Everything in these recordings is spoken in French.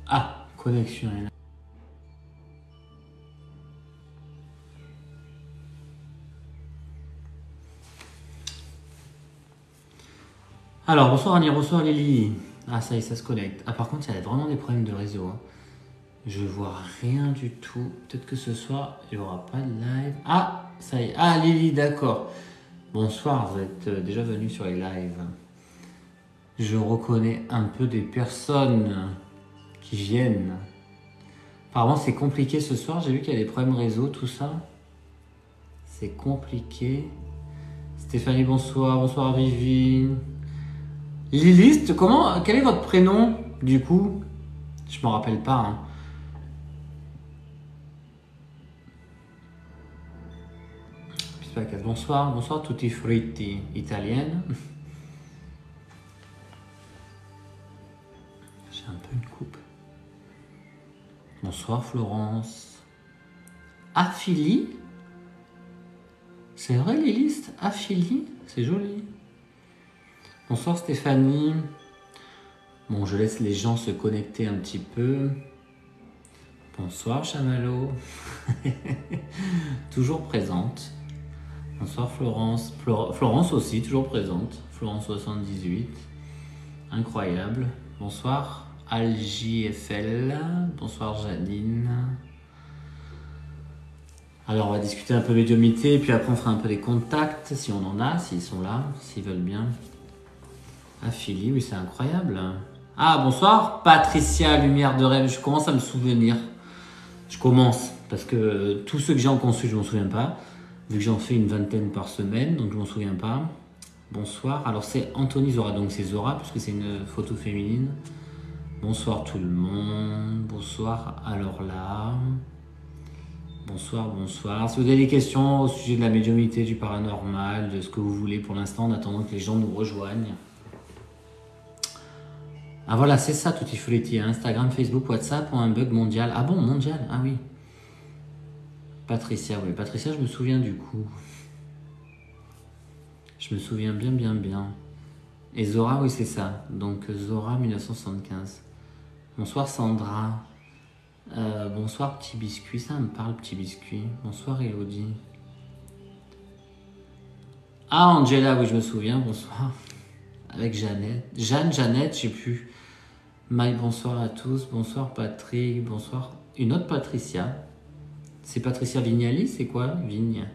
Ah, connexion est là. Alors, bonsoir Annie, bonsoir Lily. Ah, ça y est, ça se connecte. Ah, par contre, il y a vraiment des problèmes de réseau. Hein. Je vois rien du tout. Peut-être que ce soir, il n'y aura pas de live. Ah, ça y est. Ah, Lily, d'accord. Bonsoir, vous êtes déjà venu sur les lives. Je reconnais un peu des personnes qui viennent. Apparemment, c'est compliqué ce soir. J'ai vu qu'il y a des problèmes réseau, tout ça. C'est compliqué. Stéphanie, bonsoir. Bonsoir, Vivi. Lilith, quel est votre prénom, du coup? Je m'en rappelle pas. Hein. Bonsoir, bonsoir, tutti fritti, italienne. J'ai un peu une coupe. Bonsoir, Florence. Affili? C'est vrai, Lilith? Affili? C'est joli. Bonsoir, Stéphanie. Bon, je laisse les gens se connecter un petit peu. Bonsoir, Chamallow. Toujours présente. Bonsoir, Florence. Florence aussi, toujours présente. Florence 78. Incroyable. Bonsoir, AlJFL. Bonsoir, Janine. Alors, on va discuter un peu médiumnité, et puis après, on fera un peu des contacts, si on en a, s'ils sont là, s'ils veulent bien. Ah, Philly, oui, c'est incroyable. Ah, bonsoir, Patricia, Lumière de Rêve. Je commence à me souvenir. Je commence, parce que tous ceux que j'ai en consul, je ne m'en souviens pas. Vu que j'en fais une vingtaine par semaine, donc je ne m'en souviens pas. Bonsoir. Alors, c'est Anthony Zora, donc c'est Zora, puisque c'est une photo féminine. Bonsoir tout le monde. Bonsoir, alors là. Bonsoir, bonsoir. Si vous avez des questions au sujet de la médiumnité, du paranormal, de ce que vous voulez pour l'instant, en attendant que les gens nous rejoignent. Ah voilà, c'est ça, Tutti Frutti. Instagram, Facebook, WhatsApp ou un bug mondial. Ah bon, mondial? Ah oui. Patricia, oui. Patricia, je me souviens du coup. Je me souviens bien. Et Zora, oui, c'est ça. Donc Zora, 1975. Bonsoir, Sandra. Bonsoir, Petit Biscuit. Ça me parle, Petit Biscuit. Bonsoir, Elodie. Ah, Angela, oui, je me souviens. Bonsoir. Avec Jeannette. Jeannette, je sais plus. Mike, bonsoir à tous. Bonsoir, Patrick. Bonsoir. Une autre Patricia. C'est Patricia Vignali, c'est quoi, Vigne?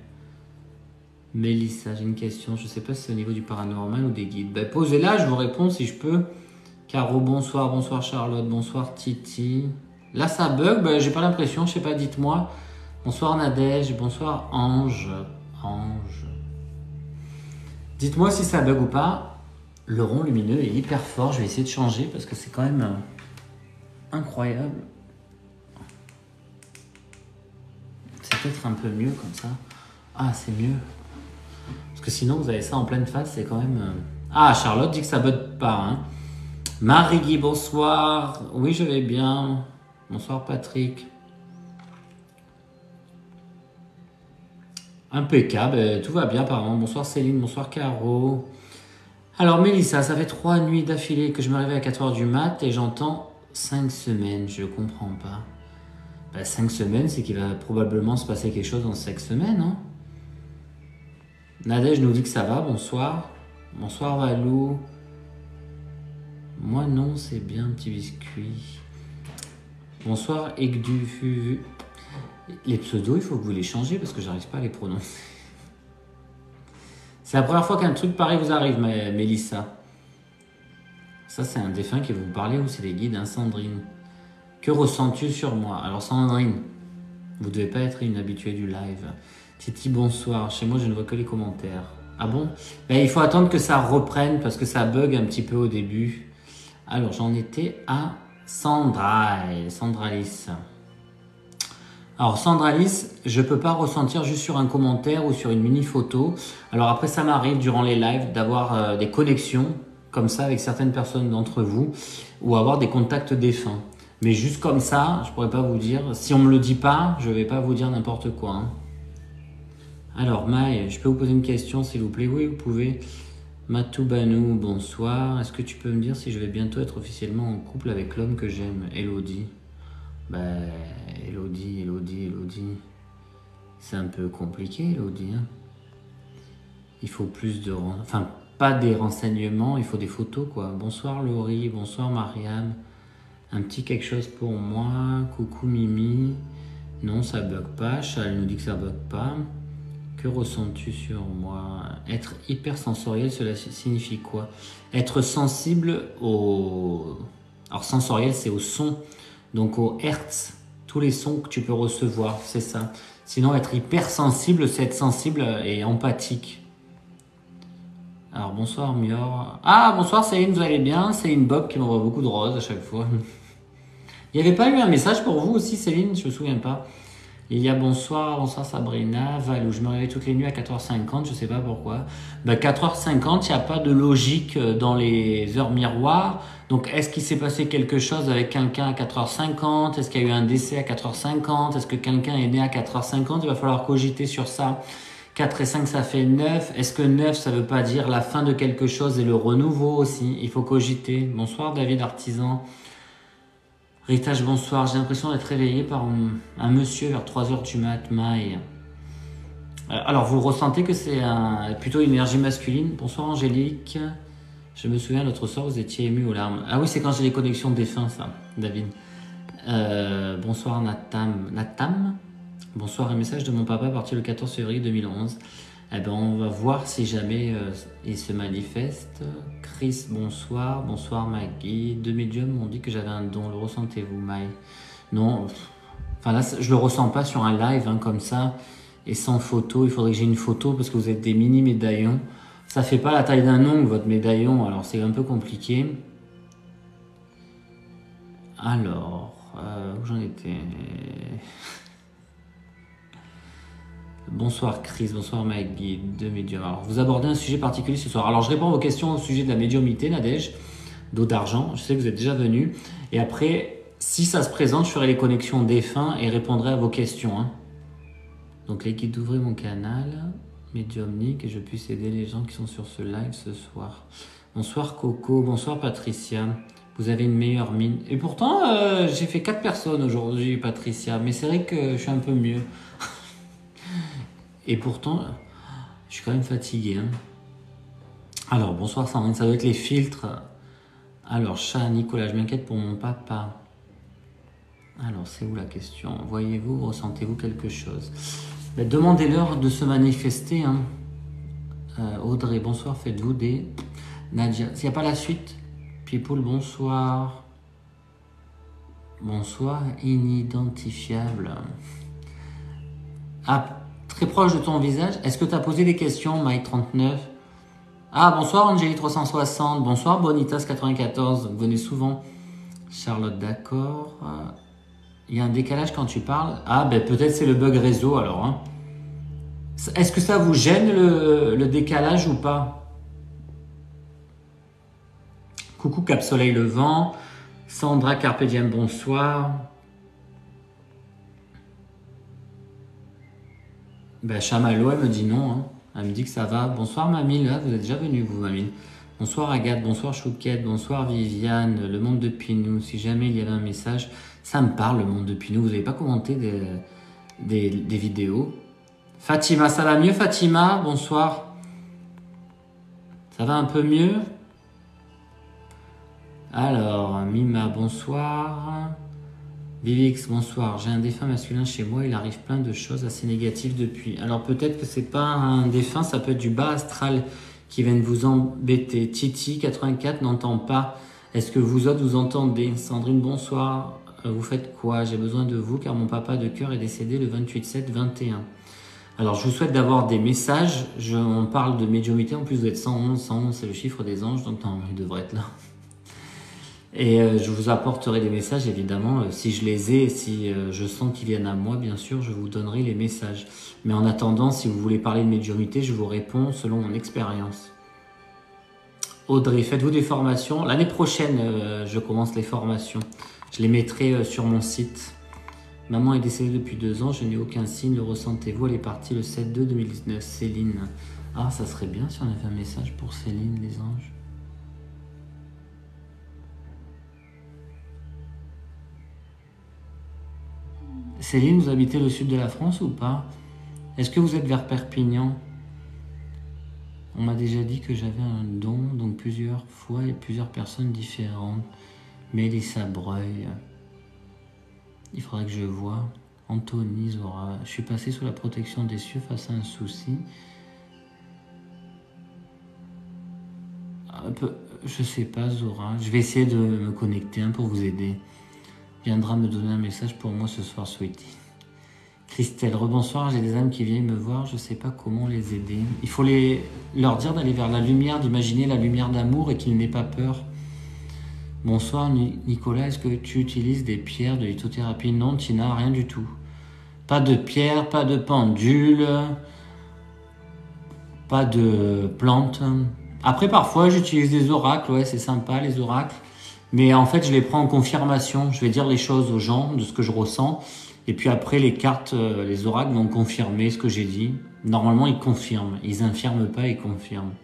Mélissa, j'ai une question. Je sais pas si c'est au niveau du paranormal ou des guides. Ben, posez-la, je vous réponds si je peux. Caro, bonsoir. Bonsoir, Charlotte. Bonsoir, Titi. Là, ça bug. Ben, j'ai pas l'impression. Je sais pas, dites-moi. Bonsoir, Nadège. Bonsoir, Ange. Ange. Dites-moi si ça bug ou pas. Le rond lumineux est hyper fort. Je vais essayer de changer parce que c'est quand même incroyable. C'est peut-être un peu mieux comme ça. Ah, c'est mieux. Parce que sinon, vous avez ça en pleine face, c'est quand même... Ah, Charlotte dit que ça bug pas. Hein. Marie-Guy, bonsoir. Oui, je vais bien. Bonsoir, Patrick. Impeccable, tout va bien apparemment. Bonsoir, Céline. Bonsoir, Caro. Alors, Mélissa, ça fait 3 nuits d'affilée que je me réveille à 4h du mat et j'entends 5 semaines. Je comprends pas. Bah, 5 semaines, c'est qu'il va probablement se passer quelque chose dans 5 semaines. Hein. Nadège nous dit que ça va, bonsoir. Bonsoir Valou. Moi non, c'est bien, Petit Biscuit. Bonsoir Egdu. Les pseudos, il faut que vous les changiez parce que j'arrive pas à les prononcer. C'est la première fois qu'un truc pareil vous arrive, Mélissa. Ça, c'est un défunt qui va vous parler ou c'est des guides, hein, Sandrine. Que ressens-tu sur moi? Alors, Sandrine, vous devez pas être une habituée du live. Titi, bonsoir. Chez moi, je ne vois que les commentaires. Ah bon? Ben, il faut attendre que ça reprenne parce que ça bug un petit peu au début. Alors, j'en étais à Sandralis. Alors, Sandralis, je peux pas ressentir juste sur un commentaire ou sur une mini-photo. Alors après, ça m'arrive durant les lives d'avoir des connexions comme ça avec certaines personnes d'entre vous ou avoir des contacts défunts. Mais juste comme ça, je pourrais pas vous dire. Si on me le dit pas, je vais pas vous dire n'importe quoi. Hein. Alors, Maï, je peux vous poser une question s'il vous plaît? Oui, vous pouvez. Matoubanou, bonsoir. Est-ce que tu peux me dire si je vais bientôt être officiellement en couple avec l'homme que j'aime? Elodie. Elodie. C'est un peu compliqué, Elodie. Hein. Il faut plus de... Enfin, pas des renseignements, il faut des photos, quoi. Bonsoir, Laurie. Bonsoir, Mariam. Un petit quelque chose pour moi. Coucou, Mimi. Non, ça bug pas. Chal nous dit que ça bug pas. Que ressens-tu sur moi? Être hypersensoriel, cela signifie quoi? Être sensible au... Alors, sensoriel, c'est au son. Donc, au hertz. Tous les sons que tu peux recevoir, c'est ça. Sinon, être hypersensible, c'est être sensible et empathique. Alors, bonsoir, Mior. Ah, bonsoir, Céline, vous allez bien? Céline Bob qui m'envoie beaucoup de roses à chaque fois. Il n'y avait pas eu un message pour vous aussi, Céline? Je me souviens pas. Il y a bonsoir Sabrina, Valou, je me réveille toutes les nuits à 4h50, je sais pas pourquoi. 4h50, il n'y a pas de logique dans les heures miroirs. Donc est-ce qu'il s'est passé quelque chose avec quelqu'un à 4h50? Est-ce qu'il y a eu un décès à 4h50? Est-ce que quelqu'un est né à 4h50? Il va falloir cogiter sur ça. 4 et 5, ça fait 9. Est-ce que 9, ça veut pas dire la fin de quelque chose et le renouveau aussi? Il faut cogiter. Bonsoir David Artisan. Ritage, bonsoir. J'ai l'impression d'être réveillé par un monsieur vers 3h du mat. Maï. Alors, vous ressentez que c'est plutôt une énergie masculine. Bonsoir Angélique. Je me souviens, l'autre soir, vous étiez ému aux larmes. Ah oui, c'est quand j'ai les connexions défunts, ça, David. Bonsoir Natam. Bonsoir, un message de mon papa parti le 14 février 2011. Eh ben, on va voir si jamais il se manifeste. Chris, bonsoir. Bonsoir Maggie. Deux médiums m'ont dit que j'avais un don. Le ressentez-vous, Maï? Non. Enfin là, je le ressens pas sur un live hein, comme ça et sans photo. Il faudrait que j'ai une photo parce que vous êtes des mini médaillons. Ça fait pas la taille d'un ongle votre médaillon, alors c'est un peu compliqué. Alors, où j'en étais? Bonsoir Chris, bonsoir Maggie, deux médiums. Alors, vous abordez un sujet particulier ce soir. Alors, je réponds à vos questions au sujet de la médiumnité, Nadège, d'eau d'argent. Je sais que vous êtes déjà venu. Et après, si ça se présente, je ferai les connexions défunts et répondrai à vos questions. Hein. Donc, les guides d'ouvrir mon canal, médiumnique, et je puisse aider les gens qui sont sur ce live ce soir. Bonsoir Coco, bonsoir Patricia. Vous avez une meilleure mine. Et pourtant, j'ai fait 4 personnes aujourd'hui, Patricia. Mais c'est vrai que je suis un peu mieux. Et pourtant, je suis quand même fatigué. Hein. Alors, bonsoir Sandrine, ça doit être les filtres. Alors, chat, Nicolas, je m'inquiète pour mon papa. Alors, c'est où la question? Voyez-vous, ressentez-vous quelque chose? Demandez-leur de se manifester. Hein. Audrey, bonsoir, faites-vous des... Nadia, s'il n'y a pas la suite. People, bonsoir. Bonsoir, inidentifiable. Ah, très proche de ton visage. Est-ce que tu as posé des questions, Mike39? Ah, bonsoir, Angélie360. Bonsoir, Bonitas94. Vous venez souvent. Charlotte, d'accord. Il y a un décalage quand tu parles. Ah, ben peut-être c'est le bug réseau alors. Hein. Est-ce que ça vous gêne le décalage ou pas? Coucou Cap Soleil Levant. Sandra Carpe Diem, bonsoir. Ben, Chamallow, elle me dit non. Hein. Elle me dit que ça va. Bonsoir Mamie, là, vous êtes déjà venu vous Mamie. Bonsoir Agathe, bonsoir Chouquette, bonsoir Viviane, le monde de Pinou. Si jamais il y avait un message, ça me parle le monde de Pinou. Vous n'avez pas commenté des vidéos. Fatima, ça va mieux Fatima? Bonsoir. Ça va un peu mieux? Alors, Mima, bonsoir. Vivix, bonsoir. J'ai un défunt masculin chez moi, il arrive plein de choses assez négatives depuis. Alors peut-être que c'est pas un défunt, ça peut être du bas astral qui vient de vous embêter. Titi, 84, n'entend pas. Est-ce que vous autres vous entendez? Sandrine, bonsoir. Vous faites quoi? J'ai besoin de vous car mon papa de cœur est décédé le 28/7/21. Alors je vous souhaite d'avoir des messages. On parle de médiumnité, en plus vous êtes 111. 111 c'est le chiffre des anges, donc non, il devrait être là. Et je vous apporterai des messages, évidemment, si je les ai, si je sens qu'ils viennent à moi, bien sûr, je vous donnerai les messages. Mais en attendant, si vous voulez parler de médiumnité, je vous réponds selon mon expérience. Audrey, faites-vous des formations? L'année prochaine, je commence les formations. Je les mettrai sur mon site. Maman est décédée depuis 2 ans, je n'ai aucun signe, le ressentez-vous? Elle est partie le 7/2/2019. Céline. Ah, ça serait bien si on avait un message pour Céline, les anges. Céline, vous habitez le sud de la France ou pas? Est-ce que vous êtes vers Perpignan? On m'a déjà dit que j'avais un don, donc plusieurs fois et plusieurs personnes différentes. Mélissa Breuil. Il faudrait que je voie. Anthony Zora. Je suis passé sous la protection des cieux face à un souci. Un peu, je sais pas, Zora. Je vais essayer de me connecter pour vous aider. Viendra me donner un message pour moi ce soir, Sweetie. Christelle, rebonsoir, j'ai des âmes qui viennent me voir, je sais pas comment les aider. Il faut leur dire d'aller vers la lumière, d'imaginer la lumière d'amour et qu'ils n'aient pas peur. Bonsoir Nicolas, est-ce que tu utilises des pierres de lithothérapie? Non, Tina, rien du tout. Pas de pierres, pas de pendule, pas de plantes. Après, parfois, j'utilise des oracles, ouais, c'est sympa les oracles. Mais en fait, je les prends en confirmation. Je vais dire les choses aux gens de ce que je ressens. Et puis après, les cartes, les oracles vont confirmer ce que j'ai dit. Normalement, ils confirment. Ils infirment pas, ils confirment.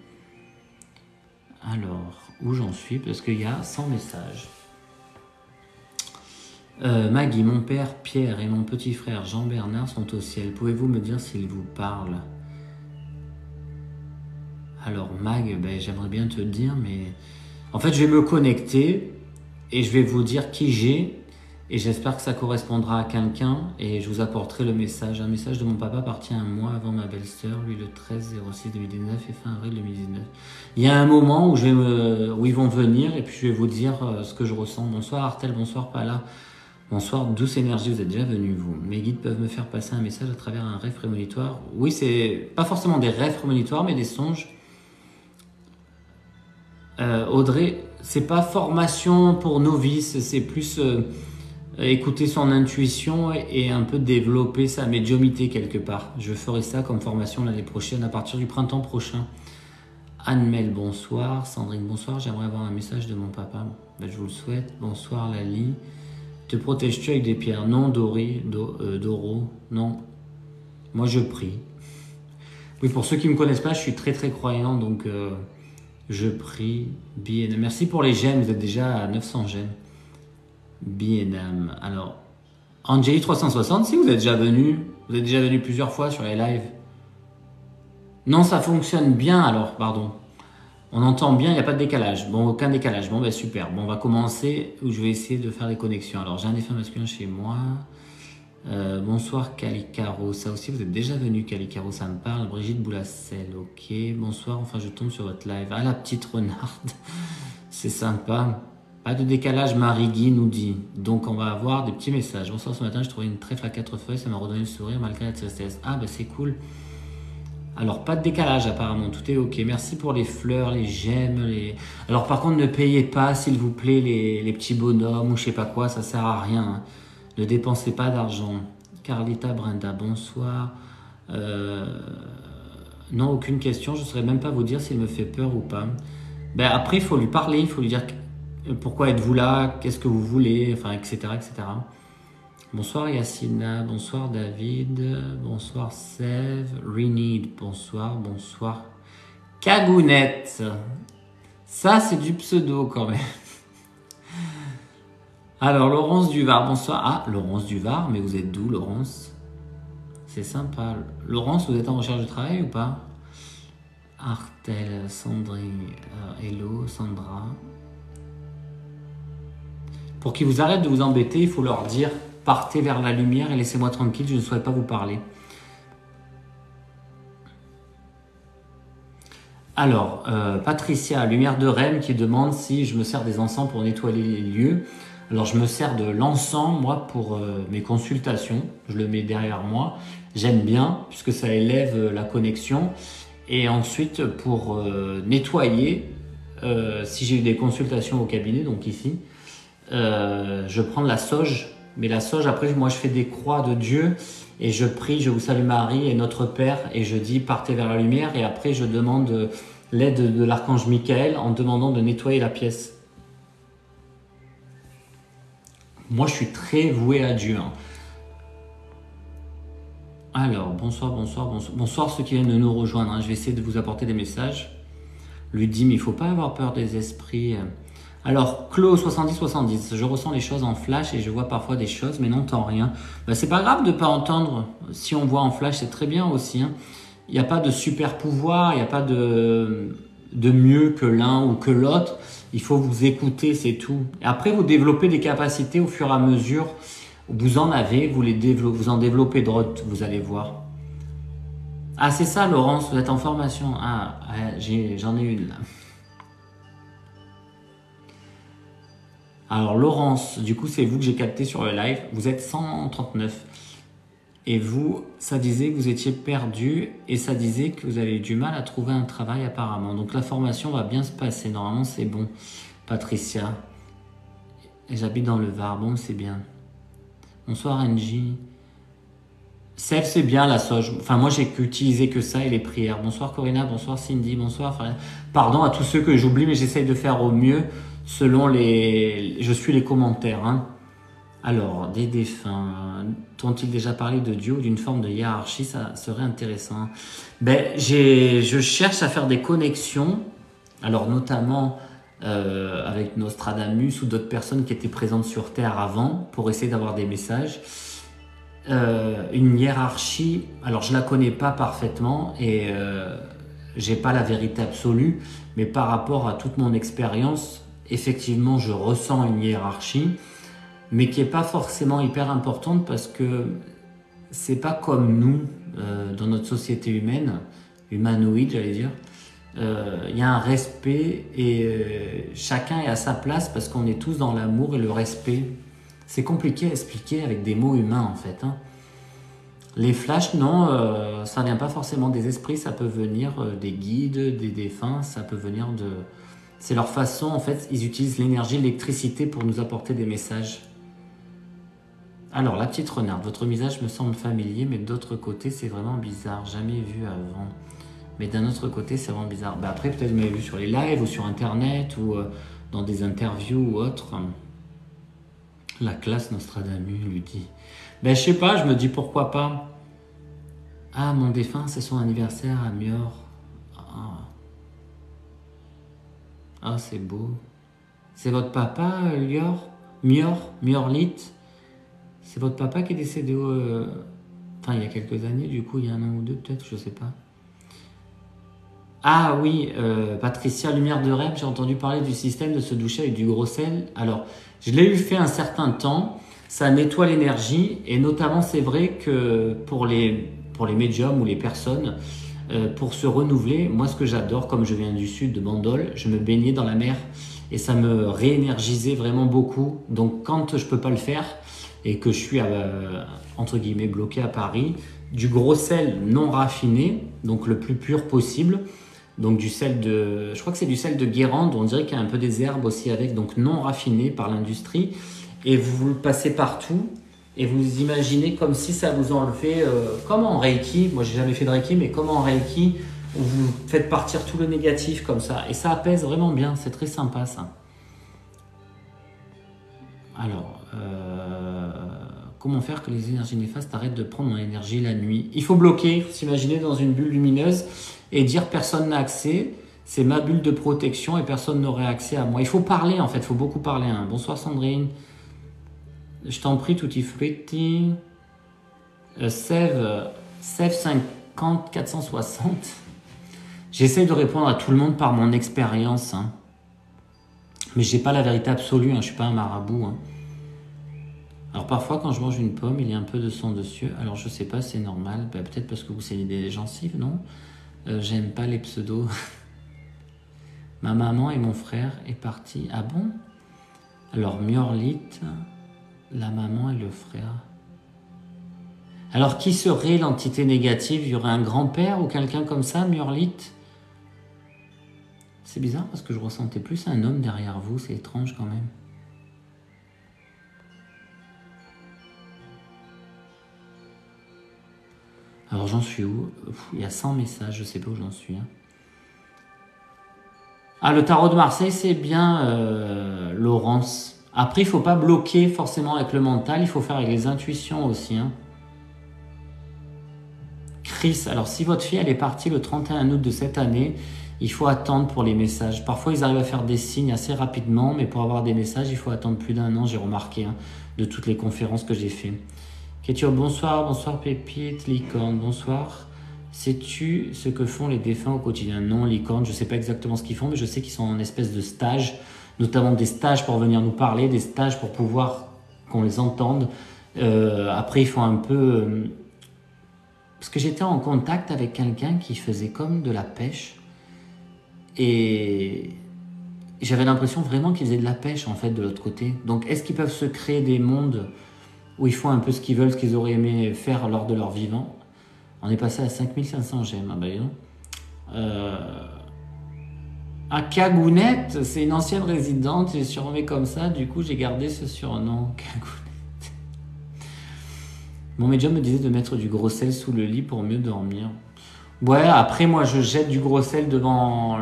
Alors, où j'en suis? Parce qu'il y a 100 messages. Maggie, mon père Pierre et mon petit frère Jean-Bernard sont au ciel. Pouvez-vous me dire s'ils vous parlent? Alors Mag, j'aimerais bien te dire, mais... En fait, je vais me connecter et je vais vous dire qui j'ai. Et j'espère que ça correspondra à quelqu'un et je vous apporterai le message. Un message de mon papa parti un mois avant ma belle-sœur, lui le 13/06/2019 et fin avril 2019. Il y a un moment où ils vont venir et puis je vais vous dire ce que je ressens. Bonsoir Artel, bonsoir Pala. Bonsoir, douce énergie, vous êtes déjà venus vous. Mes guides peuvent me faire passer un message à travers un rêve prémonitoire. Oui, c'est pas forcément des rêves prémonitoires, mais des songes. Audrey, c'est pas formation pour novices, c'est plus écouter son intuition et un peu développer sa médiumité quelque part. Je ferai ça comme formation l'année prochaine, à partir du printemps prochain. Anne-Mel, bonsoir. Sandrine, bonsoir. J'aimerais avoir un message de mon papa. Je vous le souhaite. Bonsoir Lali. Te protèges-tu avec des pierres? Non, Doro, non. Moi, je prie. Oui, pour ceux qui ne me connaissent pas, je suis très très croyant, donc je prie. Bien. Merci pour les j'aime, vous êtes déjà à 900 j'aime. Bien. Alors, Angélie 360, si vous êtes déjà venu plusieurs fois sur les lives. Non, ça fonctionne bien alors, pardon. On entend bien, il n'y a pas de décalage. Bon, aucun décalage. Bon, super. Bon, on va commencer où je vais essayer de faire des connexions. Alors, j'ai un défunt masculin chez moi. Bonsoir Calicaro. Ça aussi, vous êtes déjà venu, Calicaro, ça me parle. Brigitte Boulassel, ok. Bonsoir, enfin, je tombe sur votre live. Ah, la petite renarde. C'est sympa. Pas de décalage, Marie-Guy nous dit. Donc, on va avoir des petits messages. Bonsoir, ce matin, j'ai trouvé une trèfle à 4 feuilles. Ça m'a redonné le sourire malgré la tristesse. Ah, c'est cool. Alors, pas de décalage apparemment, tout est ok. Merci pour les fleurs, les j'aime. Alors, par contre, ne payez pas, s'il vous plaît, les petits bonhommes ou je sais pas quoi, ça sert à rien. Hein. Ne dépensez pas d'argent. Carlita Brenda, bonsoir. Non, aucune question, je ne saurais même pas vous dire s'il me fait peur ou pas. Après, il faut lui parler, il faut lui dire pourquoi êtes-vous là, qu'est-ce que vous voulez, enfin, etc., etc. Bonsoir Yacina, bonsoir David, bonsoir Sève, Renid, bonsoir Cagounette. Ça, c'est du pseudo quand même. Alors, Laurence Duvar, bonsoir. Ah, Laurence Duvar, mais vous êtes d'où, Laurence? C'est sympa. Laurence, vous êtes en recherche de travail ou pas? Artel, Sandrine, hello, Sandra. Pour qu'ils vous arrêtent de vous embêter, il faut leur dire partez vers la lumière et laissez-moi tranquille, je ne souhaite pas vous parler. Alors, Patricia, Lumière de Rennes, qui demande si je me sers des encens pour nettoyer les lieux. Alors, je me sers de l'encens, moi, pour mes consultations. Je le mets derrière moi. J'aime bien, puisque ça élève la connexion. Et ensuite, pour nettoyer, si j'ai eu des consultations au cabinet, donc ici, je prends de la sauge. Mais la sauge, après, moi, je fais des croix de Dieu et je prie, je vous salue Marie et notre Père et je dis partez vers la lumière et après, je demande l'aide de l'archange Michael en demandant de nettoyer la pièce. Moi, je suis très voué à Dieu. Hein. Alors, bonsoir, bonsoir, bonsoir. Bonsoir ceux qui viennent de nous rejoindre, hein. Je vais essayer de vous apporter des messages. Lui dit, mais il faut pas avoir peur des esprits. Alors, Clo 70-70, je ressens les choses en flash et je vois parfois des choses, mais n'entends rien. Bah, c'est pas grave de pas entendre. Si on voit en flash, c'est très bien aussi, hein. Il n'y a pas de super pouvoir, il n'y a pas de mieux que l'un ou que l'autre. Il faut vous écouter, c'est tout. Et après, vous développez des capacités au fur et à mesure. Vous en avez, vous en développez d'autres, vous allez voir. Ah, c'est ça, Laurence, vous êtes en formation. Ah, j'en ai une là. Alors, Laurence, du coup, c'est vous que j'ai capté sur le live. Vous êtes 139. Et vous, ça disait que vous étiez perdu et ça disait que vous avez eu du mal à trouver un travail apparemment. Donc, la formation va bien se passer. Normalement, c'est bon. Patricia. Et j'habite dans le Var. Bon, c'est bien. Bonsoir, Angie. Sèvres, c'est bien la soja. Enfin, moi, j'ai utilisé que ça et les prières. Bonsoir, Corinna. Bonsoir, Cindy. Bonsoir, Fred. Pardon à tous ceux que j'oublie, mais j'essaye de faire au mieux selon je suis les commentaires, hein. Alors, des défunts. Ont-ils déjà parlé de Dieu ou d'une forme de hiérarchie? Ça serait intéressant. Ben, je cherche à faire des connexions. Alors, notamment avec Nostradamus ou d'autres personnes qui étaient présentes sur Terre avant pour essayer d'avoir des messages. Une hiérarchie, alors je la connais pas parfaitement et j'ai pas la vérité absolue, mais par rapport à toute mon expérience, effectivement je ressens une hiérarchie, mais qui est pas forcément hyper importante parce que c'est pas comme nous dans notre société humaine, humanoïde j'allais dire. Il y a un respect et chacun est à sa place parce qu'on est tous dans l'amour et le respect. C'est compliqué à expliquer avec des mots humains en fait, hein. Les flashs, non, ça vient pas forcément des esprits, ça peut venir des guides, des défunts, ça peut venir de... C'est leur façon, en fait, ils utilisent l'énergie, l'électricité pour nous apporter des messages. Alors, la petite renarde, votre visage me semble familier, mais d'autre côté, c'est vraiment bizarre, jamais vu avant. Mais d'un autre côté, c'est vraiment bizarre. Bah après, peut-être vous m'avez vu sur les lives ou sur Internet ou dans des interviews ou autres. La classe Nostradamus lui dit. Ben je sais pas, je me dis pourquoi pas. Ah, mon défunt, c'est son anniversaire à Mior. Ah, c'est beau. C'est votre papa, Lior? Miorlit? C'est votre papa qui est décédé enfin, il y a quelques années, du coup, il y a un an ou deux, peut-être, je sais pas. Ah oui, Patricia, lumière de rêve, j'ai entendu parler du système de se doucher avec du gros sel. Alors, je l'ai eu fait un certain temps, ça nettoie l'énergie et notamment c'est vrai que pour les médiums ou les personnes, pour se renouveler, moi ce que j'adore, comme je viens du sud de Bandol, je me baignais dans la mer et ça me réénergisait vraiment beaucoup. Donc quand je peux pas le faire et que je suis entre guillemets bloqué à Paris, du gros sel non raffiné, donc le plus pur possible. Donc du sel je crois que c'est du sel de Guérande, on dirait qu'il y a un peu des herbes aussi avec, donc non raffiné par l'industrie. Et vous le passez partout et vous imaginez comme si ça vous enlevait, comme en Reiki, moi j'ai jamais fait de Reiki, mais comme en Reiki, où vous faites partir tout le négatif comme ça. Et ça apaise vraiment bien, c'est très sympa ça. Alors, comment faire que les énergies néfastes arrêtent de prendre mon énergie la nuit? Il faut bloquer, il faut s'imaginer dans une bulle lumineuse et dire personne n'a accès, c'est ma bulle de protection et personne n'aurait accès à moi. Il faut parler en fait, il faut beaucoup parler, hein. Bonsoir Sandrine. Je t'en prie, Tutti Frutti. Sève 50 460. J'essaie de répondre à tout le monde par mon expérience, hein. Mais j'ai pas la vérité absolue, hein. Je suis pas un marabout, hein. Alors parfois quand je mange une pomme, il y a un peu de sang dessus. Alors je sais pas, c'est normal. Bah, peut-être parce que vous saignez des gencives, non? J'aime pas les pseudos. Ma maman et mon frère est parti. Ah bon? Alors Miorlit, la maman et le frère. Alors qui serait l'entité négative? Il y aurait un grand-père ou quelqu'un comme ça, Miorlit? C'est bizarre parce que je ressentais plus un homme derrière vous, c'est étrange quand même. Alors j'en suis où? Il y a 100 messages, je sais pas où j'en suis, hein. Ah, le tarot de Marseille, c'est bien, Laurence. Après, il faut pas bloquer forcément avec le mental, il faut faire avec les intuitions aussi, hein. Chris, alors si votre fille elle est partie le 31 août de cette année, il faut attendre pour les messages. Parfois ils arrivent à faire des signes assez rapidement, mais pour avoir des messages, il faut attendre plus d'un an, j'ai remarqué, hein, de toutes les conférences que j'ai fait. Ketchup, bonsoir, bonsoir Pépite, Licorne, bonsoir. Sais-tu ce que font les défunts au quotidien? Non, Licorne, je ne sais pas exactement ce qu'ils font, mais je sais qu'ils sont en espèce de stage, notamment des stages pour venir nous parler, des stages pour pouvoir qu'on les entende. Après, ils font un peu... Parce que j'étais en contact avec quelqu'un qui faisait comme de la pêche. Et j'avais l'impression vraiment qu'ils faisaient de la pêche, en fait, de l'autre côté. Donc, est-ce qu'ils peuvent se créer des mondes où ils font un peu ce qu'ils veulent, ce qu'ils auraient aimé faire lors de leur vivant? On est passé à 5500 j'aime. Ah bah non. À Cagounette, c'est une ancienne résidente, j'ai surnommé comme ça, du coup j'ai gardé ce surnom, Cagounette. Mon médium me disait de mettre du gros sel sous le lit pour mieux dormir. Ouais, après moi je jette du gros sel devant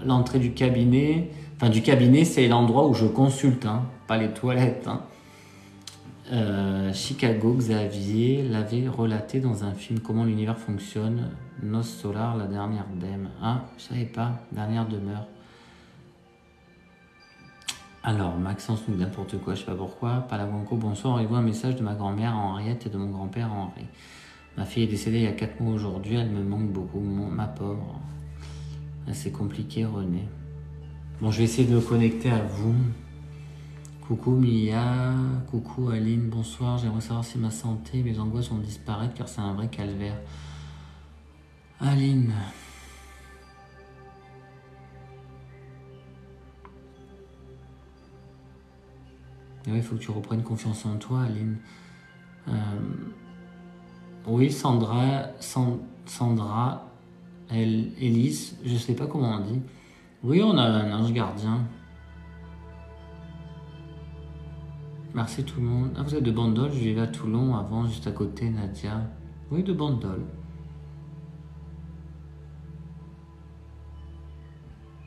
l'entrée du cabinet. Enfin du cabinet, c'est l'endroit où je consulte, hein, pas les toilettes. Hein. Chicago, Xavier l'avait relaté dans un film comment l'univers fonctionne. Nos Solar, la dernière dème. Ah, je savais pas, dernière demeure. Alors, Maxence nous dit n'importe quoi, je sais pas pourquoi. Palawanko, bonsoir, envoie un message de ma grand-mère Henriette et de mon grand-père Henri. Ma fille est décédée il y a 4 mois aujourd'hui, elle me manque beaucoup, ma pauvre. C'est compliqué, René. Bon, je vais essayer de me connecter à vous. Coucou Mia, coucou Aline, bonsoir. J'aimerais savoir si ma santé et mes angoisses vont disparaître car c'est un vrai calvaire. Aline. Oui, il faut que tu reprennes confiance en toi, Aline. Oui, Sandra, Elise, je sais pas comment on dit. Oui, on a un ange gardien. Merci tout le monde. Ah, vous êtes de Bandol, je vivais à Toulon avant, juste à côté, Nadia. Oui, de Bandol.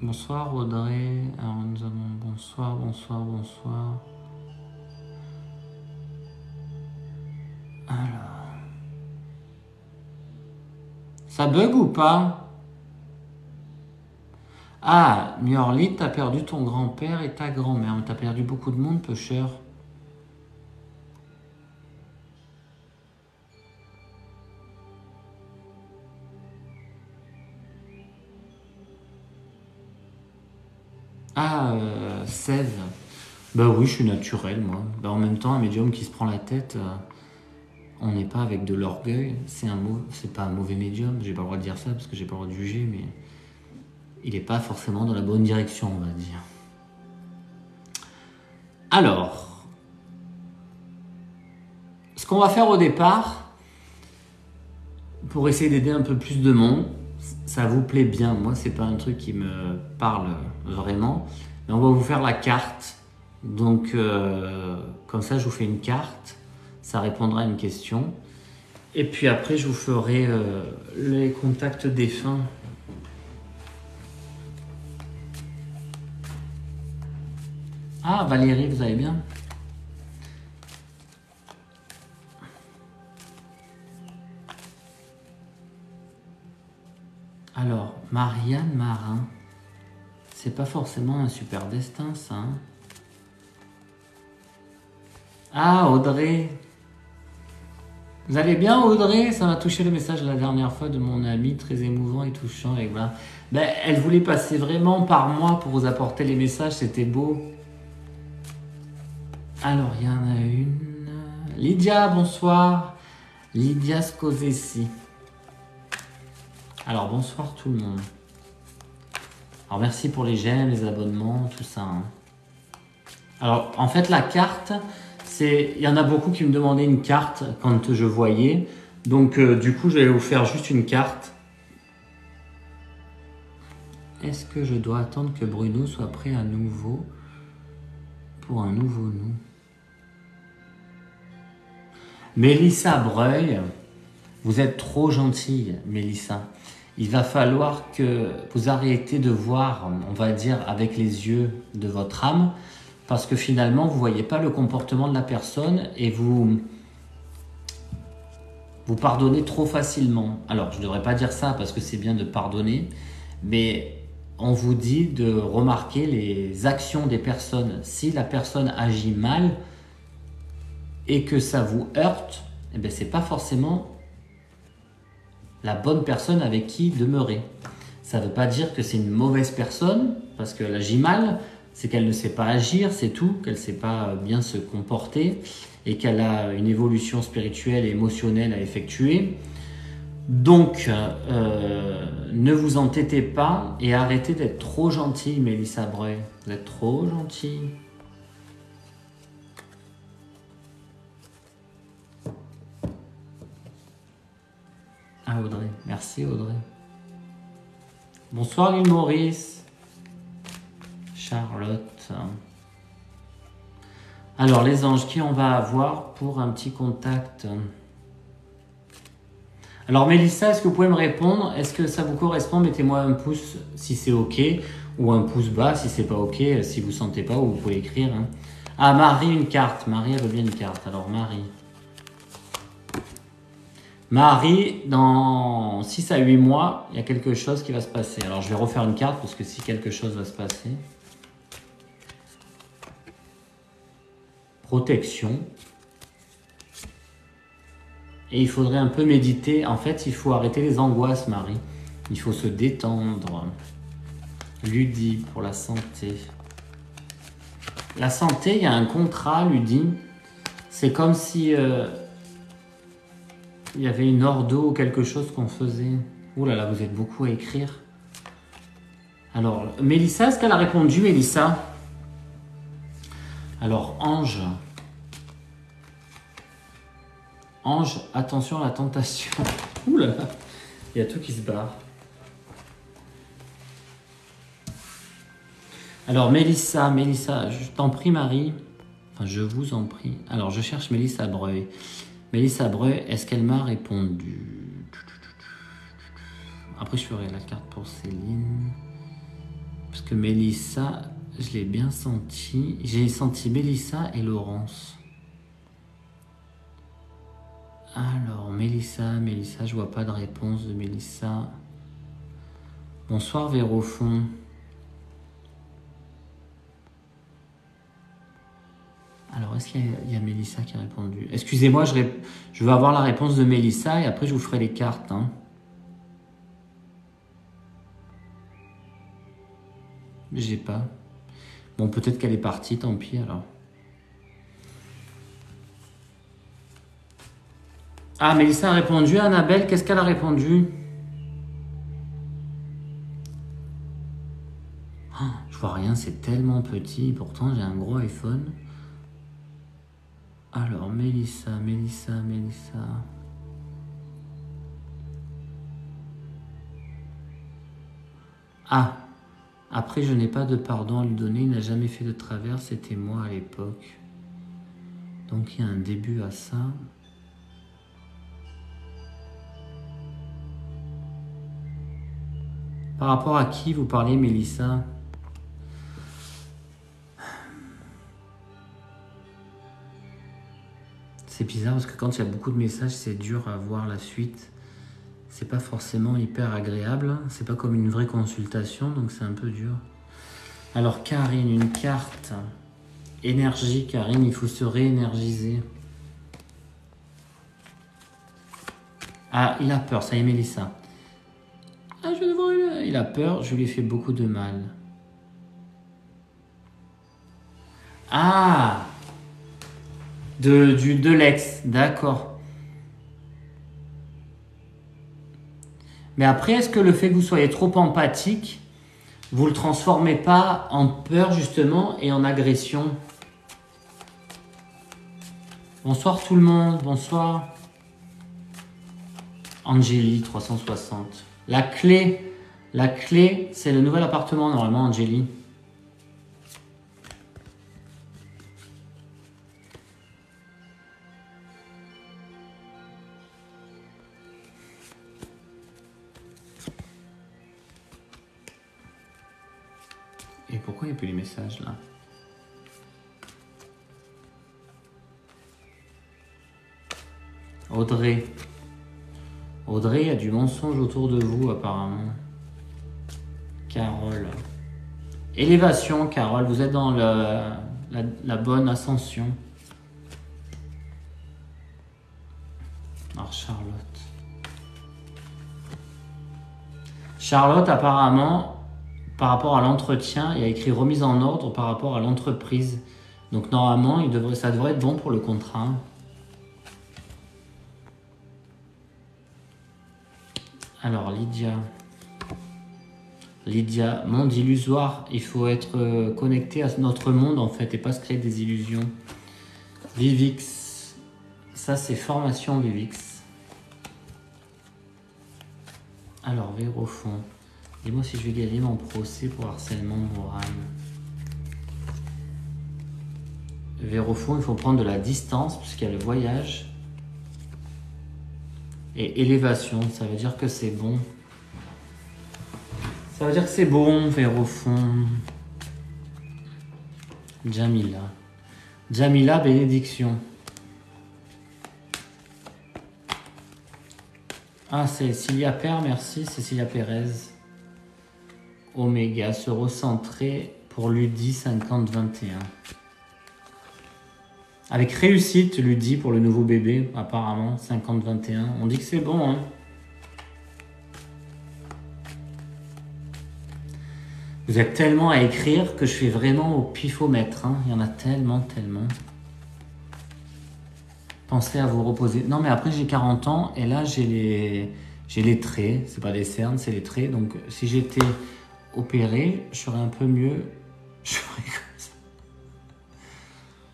Bonsoir Audrey. Alors nous avons bonsoir, bonsoir, bonsoir. Alors. Ça bug ou pas? Ah, Miorlit, t'as perdu ton grand-père et ta grand-mère. Mais t'as perdu beaucoup de monde, peu cher. Ah, Sève. Bah oui, je suis naturel, moi. Bah, en même temps, un médium qui se prend la tête, on n'est pas avec de l'orgueil. C'est pas un mauvais médium. J'ai pas le droit de dire ça parce que j'ai pas le droit de juger, mais il n'est pas forcément dans la bonne direction, on va dire. Alors, ce qu'on va faire au départ, pour essayer d'aider un peu plus de monde, ça vous plaît bien. Moi, c'est pas un truc qui me parle vraiment, mais on va vous faire la carte. Donc, comme ça, je vous fais une carte. Ça répondra à une question. Et puis après, je vous ferai les contacts défunts. Ah, Valérie, vous allez bien? Alors, Marianne Marin. C'est pas forcément un super destin, ça. Hein. Ah, Audrey. Vous allez bien, Audrey? Ça m'a touché le message la dernière fois de mon ami, très émouvant et touchant. Et voilà. Ben, elle voulait passer vraiment par moi pour vous apporter les messages, c'était beau. Alors, il y en a une. Lydia, bonsoir. Lydia Scosessi. Alors, bonsoir tout le monde. Alors, merci pour les j'aime, les abonnements, tout ça. Hein. Alors, en fait, la carte, il y en a beaucoup qui me demandaient une carte quand je voyais. Donc, du coup, je vais vous faire juste une carte. Est-ce que je dois attendre que Bruno soit prêt à nouveau pour un nouveau nous? Mélissa Breuil, vous êtes trop gentille, Mélissa. Il va falloir que vous arrêtez de voir, on va dire, avec les yeux de votre âme, parce que finalement, vous ne voyez pas le comportement de la personne et vous Vous pardonnez trop facilement. Alors, je ne devrais pas dire ça parce que c'est bien de pardonner, mais on vous dit de remarquer les actions des personnes. Si la personne agit mal et que ça vous heurte, eh bien, c'est pas forcément la bonne personne avec qui demeurer. Ça ne veut pas dire que c'est une mauvaise personne parce qu'elle agit mal, c'est qu'elle ne sait pas agir, c'est tout, qu'elle ne sait pas bien se comporter et qu'elle a une évolution spirituelle et émotionnelle à effectuer. Donc, ne vous entêtez pas et arrêtez d'être trop gentil, Mélissa Breuil. Vous êtes trop gentil. Ah, Audrey. Merci, Audrey. Bonsoir, l'île Maurice. Charlotte. Alors, les anges, qui on va avoir pour un petit contact? Alors, Mélissa, est-ce que vous pouvez me répondre? Est-ce que ça vous correspond? Mettez-moi un pouce si c'est OK ou un pouce bas si c'est pas OK. Si vous sentez pas, vous pouvez écrire. Hein. Ah, Marie, une carte. Marie, elle veut bien une carte. Alors, Marie. Marie, dans 6 à 8 mois, il y a quelque chose qui va se passer. Alors, je vais refaire une carte parce que si quelque chose va se passer. Protection. Et il faudrait un peu méditer. En fait, il faut arrêter les angoisses, Marie. Il faut se détendre. Ludie, pour la santé. La santé, il y a un contrat, Ludie. C'est comme si il y avait une ordo ou quelque chose qu'on faisait. Ouh là là, vous êtes beaucoup à écrire. Alors, Mélissa, est-ce qu'elle a répondu, Mélissa? Alors, Ange. Ange, attention à la tentation. Ouh là là, il y a tout qui se barre. Alors, Mélissa, je t'en prie, Marie. Enfin, je vous en prie. Alors, je cherche Mélissa Breuil. Mélissa Breuil, est-ce qu'elle m'a répondu? Après, je ferai la carte pour Céline. Parce que Mélissa, je l'ai bien senti. J'ai senti Mélissa et Laurence. Alors, Mélissa, je vois pas de réponse de Mélissa. Bonsoir, Vérofond. Alors, est-ce qu'il y a Mélissa qui a répondu? Excusez-moi, je veux avoir la réponse de Mélissa et après je vous ferai les cartes. Hein. J'ai pas. Bon, peut-être qu'elle est partie, tant pis alors. Ah, Mélissa a répondu. Annabelle, qu'est-ce qu'elle a répondu? Oh, je vois rien, c'est tellement petit. Pourtant, j'ai un gros iPhone. Alors, Mélissa. Ah, après, je n'ai pas de pardon à lui donner. Il n'a jamais fait de travers. C'était moi à l'époque. Donc, il y a un début à ça. Par rapport à qui vous parlez, Mélissa? C'est bizarre parce que quand il y a beaucoup de messages, c'est dur à voir la suite. C'est pas forcément hyper agréable. C'est pas comme une vraie consultation, donc c'est un peu dur. Alors, Karine, une carte. Énergie, Karine, il faut se réénergiser. Ah, il a peur, ça y est, Mélissa. Ah, je vais devoir... Il a peur, je lui ai fait beaucoup de mal. Ah, de l'ex, d'accord. Mais après, est-ce que le fait que vous soyez trop empathique, vous ne le transformez pas en peur justement et en agression? Bonsoir tout le monde, bonsoir. Angélie 360. La clé, c'est le nouvel appartement normalement, Angélie. Et pourquoi il n'y a plus les messages là? Audrey. Audrey, il y a du mensonge autour de vous apparemment. Carole. Élévation, Carole, vous êtes dans la bonne ascension. Alors Charlotte. Charlotte, apparemment, par rapport à l'entretien, il y a écrit remise en ordre par rapport à l'entreprise. Donc normalement, ça devrait être bon pour le contrat. Alors Lydia. Lydia, monde illusoire. Il faut être connecté à notre monde en fait et pas se créer des illusions. Vivix. Ça c'est formation Vivix. Alors Vérofond. Dis-moi si je vais gagner mon procès pour harcèlement moral. Vérofond, il faut prendre de la distance puisqu'il y a le voyage. Et élévation, ça veut dire que c'est bon. Ça veut dire que c'est bon, Vérofond. Jamila. Jamila, bénédiction. Ah, c'est Cécilia Père, merci, Cécilia Pérez. Oméga, se recentrer pour Ludi 50-21. Avec réussite, Ludi, pour le nouveau bébé, apparemment, 50-21. On dit que c'est bon, hein. Vous êtes tellement à écrire que je fais vraiment au pifomètre, hein. Il y en a tellement. Pensez à vous reposer. Non, mais après, j'ai 40 ans et là, j'ai les traits. C'est pas des cernes, c'est les traits. Donc, si j'étais opéré, je serais un peu mieux. Je ferais comme ça.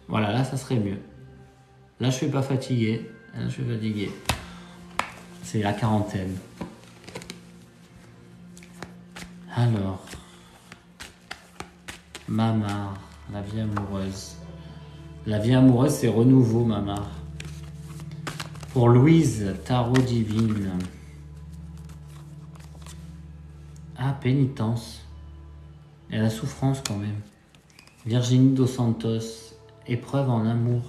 Voilà, là, ça serait mieux. Là, je suis pas fatigué. Là, je suis fatigué. C'est la quarantaine. Alors, Mamar, la vie amoureuse. La vie amoureuse, c'est renouveau, Mamar. Pour Louise, tarot divine. Ah, pénitence. Et la souffrance quand même. Virginie dos Santos, épreuve en amour.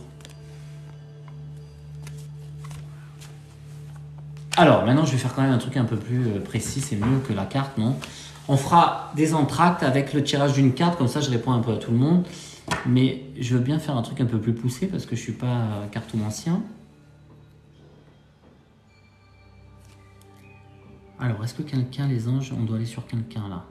Alors, maintenant, je vais faire quand même un truc un peu plus précis. C'est mieux que la carte, non? On fera des entractes avec le tirage d'une carte. Comme ça, je réponds un peu à tout le monde. Mais je veux bien faire un truc un peu plus poussé parce que je ne suis pas cartomancien. Alors, est-ce que quelqu'un, les anges, on doit aller sur quelqu'un là?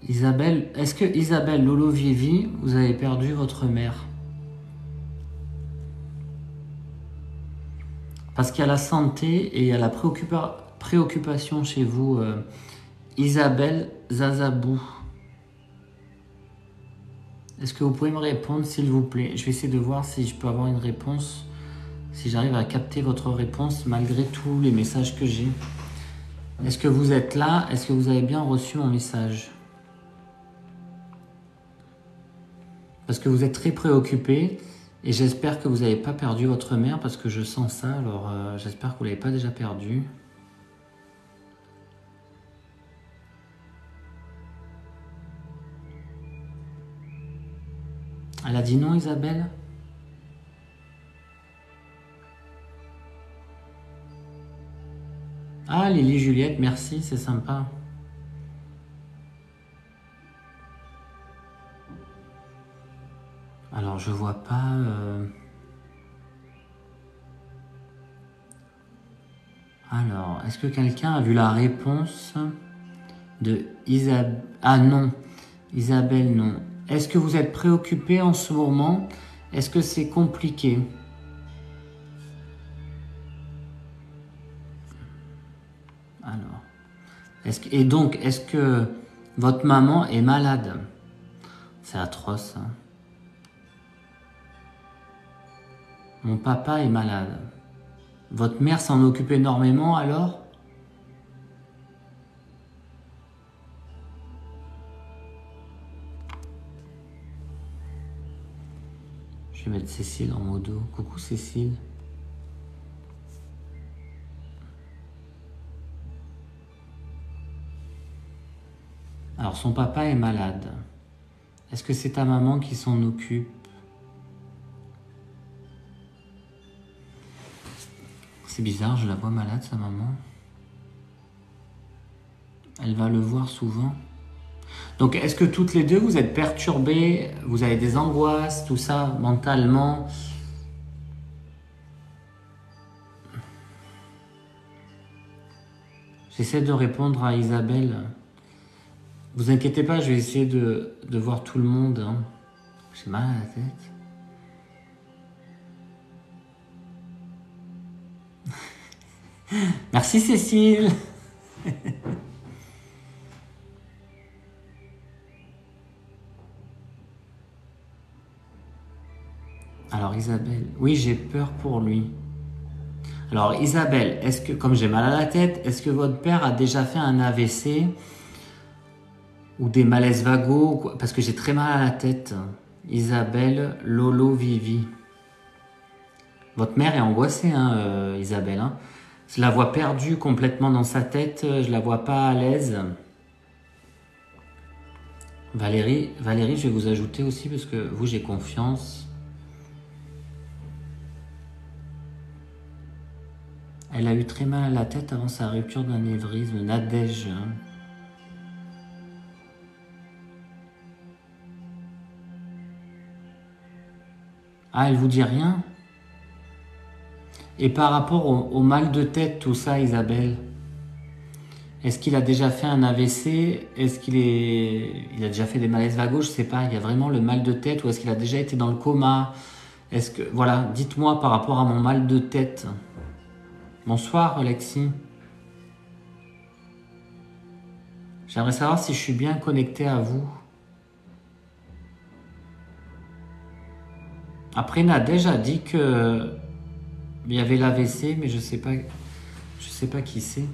Isabelle, est-ce que Isabelle Lolo Vievi, vous avez perdu votre mère? Parce qu'il y a la santé et il y a la préoccupation chez vous. Isabelle Zazabou. Est-ce que vous pouvez me répondre s'il vous plaît? Je vais essayer de voir si je peux avoir une réponse. Si j'arrive à capter votre réponse malgré tous les messages que j'ai. Est-ce que vous êtes là? Est-ce que vous avez bien reçu mon message? Parce que vous êtes très préoccupé et j'espère que vous n'avez pas perdu votre mère parce que je sens ça, alors j'espère que vous ne l'avez pas déjà perdue. Elle a dit non, Isabelle? Ah, Lily Juliette, merci, c'est sympa. Alors, je vois pas... Alors, est-ce que quelqu'un a vu la réponse de Isabelle? Ah non, Isabelle, non. Est-ce que vous êtes préoccupé en ce moment? Est-ce que c'est compliqué? Alors, et donc, est-ce que votre maman est malade? C'est atroce, hein. Mon papa est malade. Votre mère s'en occupe énormément alors? Je vais mettre Cécile en modo. Coucou Cécile. Alors son papa est malade. Est-ce que c'est ta maman qui s'en occupe? C'est bizarre, je la vois malade sa maman. Elle va le voir souvent. Donc est-ce que toutes les deux vous êtes perturbées, vous avez des angoisses, tout ça, mentalement? J'essaie de répondre à Isabelle. Vous inquiétez pas, je vais essayer de voir tout le monde. Hein. J'ai mal à la tête. Merci Cécile. Alors Isabelle, oui j'ai peur pour lui. Alors Isabelle, est-ce que, comme j'ai mal à la tête, est-ce que votre père a déjà fait un AVC ou des malaises vagos? Parce que j'ai très mal à la tête. Isabelle, Lolo, Vivi. Votre mère est angoissée, hein, Isabelle. Hein. Je la vois perdue complètement dans sa tête, je la vois pas à l'aise. Valérie, je vais vous ajouter aussi parce que vous, j'ai confiance. Elle a eu très mal à la tête avant sa rupture d'anévrisme. Nadège. Ah, elle vous dit rien? Et par rapport au mal de tête, tout ça, Isabelle, est-ce qu'il a déjà fait un AVC? Est-ce il a déjà fait des malaises vagos? Je sais pas, il y a vraiment le mal de tête ou est-ce qu'il a déjà été dans le coma? Est-ce que, voilà, dites-moi par rapport à mon mal de tête. Bonsoir, Alexis. J'aimerais savoir si je suis bien connecté à vous. Après, Nadège a dit que il y avait l'AVC, mais je sais pas qui c'est.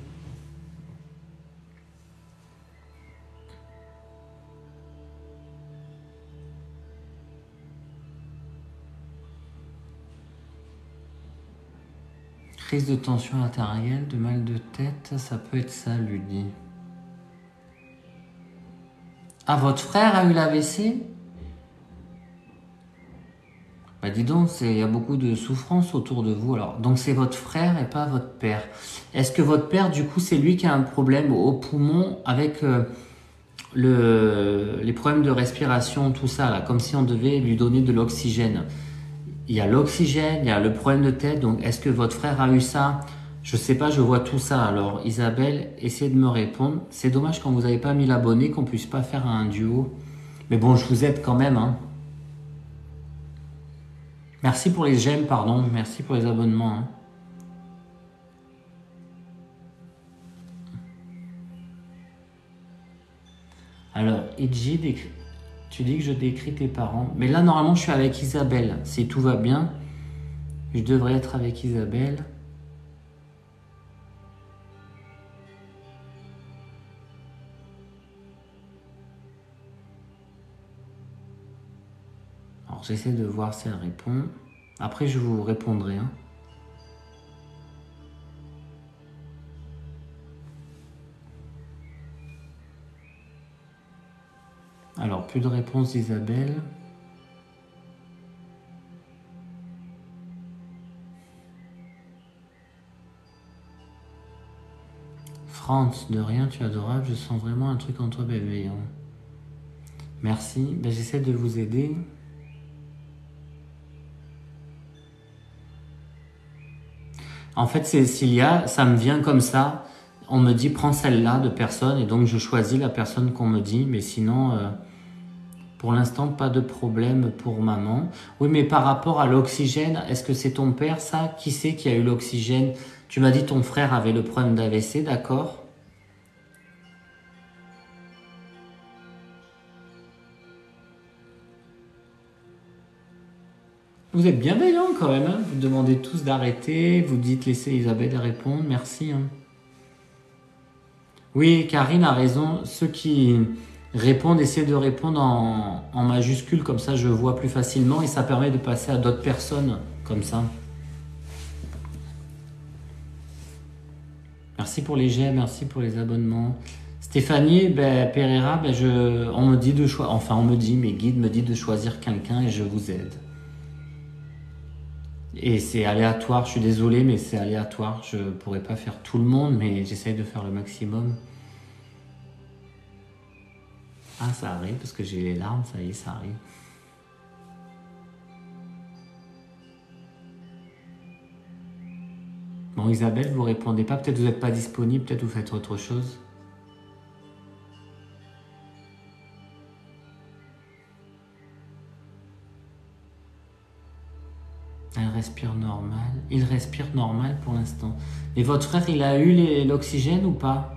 Crise de tension artérielle, de mal de tête, ça peut être ça, lui dit. Ah, votre frère a eu l'AVC? Bah dis donc, il y a beaucoup de souffrance autour de vous. Alors, donc c'est votre frère et pas votre père. Est-ce que votre père, du coup, c'est lui qui a un problème au poumon avec les problèmes de respiration, tout ça, là, comme si on devait lui donner de l'oxygène? Il y a l'oxygène, il y a le problème de tête, donc est-ce que votre frère a eu ça? Je sais pas, je vois tout ça. Alors Isabelle, essayez de me répondre. C'est dommage quand vous n'avez pas mis l'abonné qu'on puisse pas faire un duo. Mais bon, je vous aide quand même. Hein. Merci pour les j'aime, pardon. Merci pour les abonnements. Hein. Alors, Idji, tu dis que je décris tes parents. Mais là, normalement, je suis avec Isabelle. Si tout va bien, je devrais être avec Isabelle. Alors, j'essaie de voir si elle répond. Après, je vous répondrai. Hein. Alors, plus de réponse d'Isabelle. France, de rien, tu es adorable. Je sens vraiment un truc en toi bienveillant. Merci. Ben, j'essaie de vous aider. En fait, Cécilia, ça me vient comme ça. On me dit, prends celle-là de personne. Et donc, je choisis la personne qu'on me dit. Mais sinon... Pour l'instant, pas de problème pour maman. Oui, mais par rapport à l'oxygène, est-ce que c'est ton père, ça? Qui c'est qui a eu l'oxygène? Tu m'as dit ton frère avait le problème d'AVC, d'accord? Vous êtes bienveillants quand même, hein? Vous demandez tous d'arrêter, vous dites laissez Isabelle répondre, merci. Hein. Oui, Karine a raison, ceux qui Répondre, essayez de répondre en majuscule, comme ça je vois plus facilement et ça permet de passer à d'autres personnes comme ça. Merci pour les j'aime, merci pour les abonnements. Stéphanie Pereira, on me dit de choisir, enfin on me dit, mes guides me disent de choisir quelqu'un et je vous aide. Et c'est aléatoire, je suis désolé, mais c'est aléatoire. Je pourrais pas faire tout le monde, mais j'essaye de faire le maximum. Ah, ça arrive, parce que j'ai les larmes, ça y est, ça arrive. Bon, Isabelle, vous répondez pas, peut-être vous n'êtes pas disponible, peut-être vous faites autre chose. Elle respire normal. Il respire normal pour l'instant. Et votre frère, il a eu l'oxygène ou pas?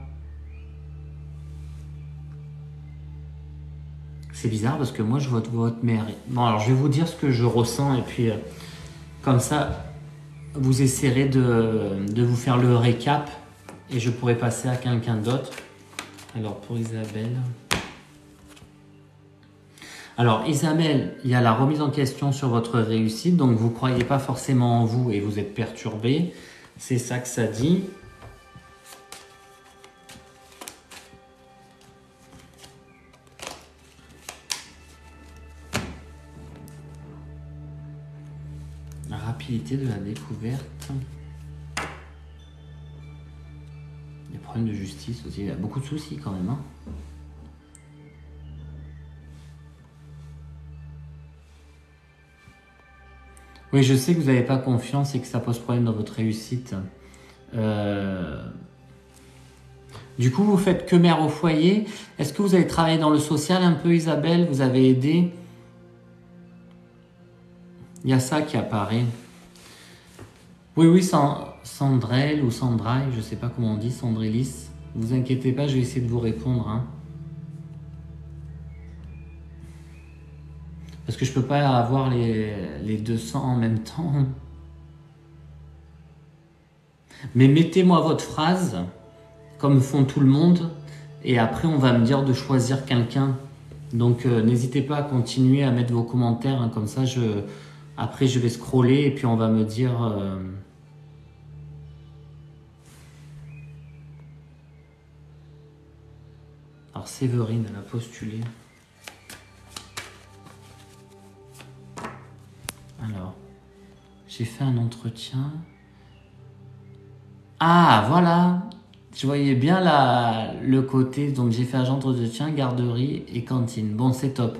C'est bizarre parce que moi, je vois votre mère. Bon, alors je vais vous dire ce que je ressens et puis comme ça, vous essaierez de vous faire le récap et je pourrai passer à quelqu'un d'autre. Alors pour Isabelle. Alors Isabelle, il y a la remise en question sur votre réussite, donc vous ne croyez pas forcément en vous et vous êtes perturbé. C'est ça que ça dit. La rapidité de la découverte. Les problèmes de justice aussi, il y a beaucoup de soucis quand même. Hein. Oui, je sais que vous n'avez pas confiance et que ça pose problème dans votre réussite. Du coup, vous faites que mère au foyer. Est-ce que vous avez travaillé dans le social un peu, Isabelle? Vous avez aidé? Il y a ça qui apparaît. Oui, Sandrelle ou Sandraille, je ne sais pas comment on dit, Sandrélis. Vous inquiétez pas, je vais essayer de vous répondre. Hein. Parce que je peux pas avoir les 200 en même temps. Mais mettez-moi votre phrase, comme font tout le monde, et après on va me dire de choisir quelqu'un. Donc n'hésitez pas à continuer à mettre vos commentaires, hein, comme ça après je vais scroller et puis on va me dire... Alors Séverine, elle a postulé. Alors, j'ai fait un entretien. Ah, voilà. Je voyais bien le côté. Donc, j'ai fait agent d'entretien, garderie et cantine. Bon, c'est top.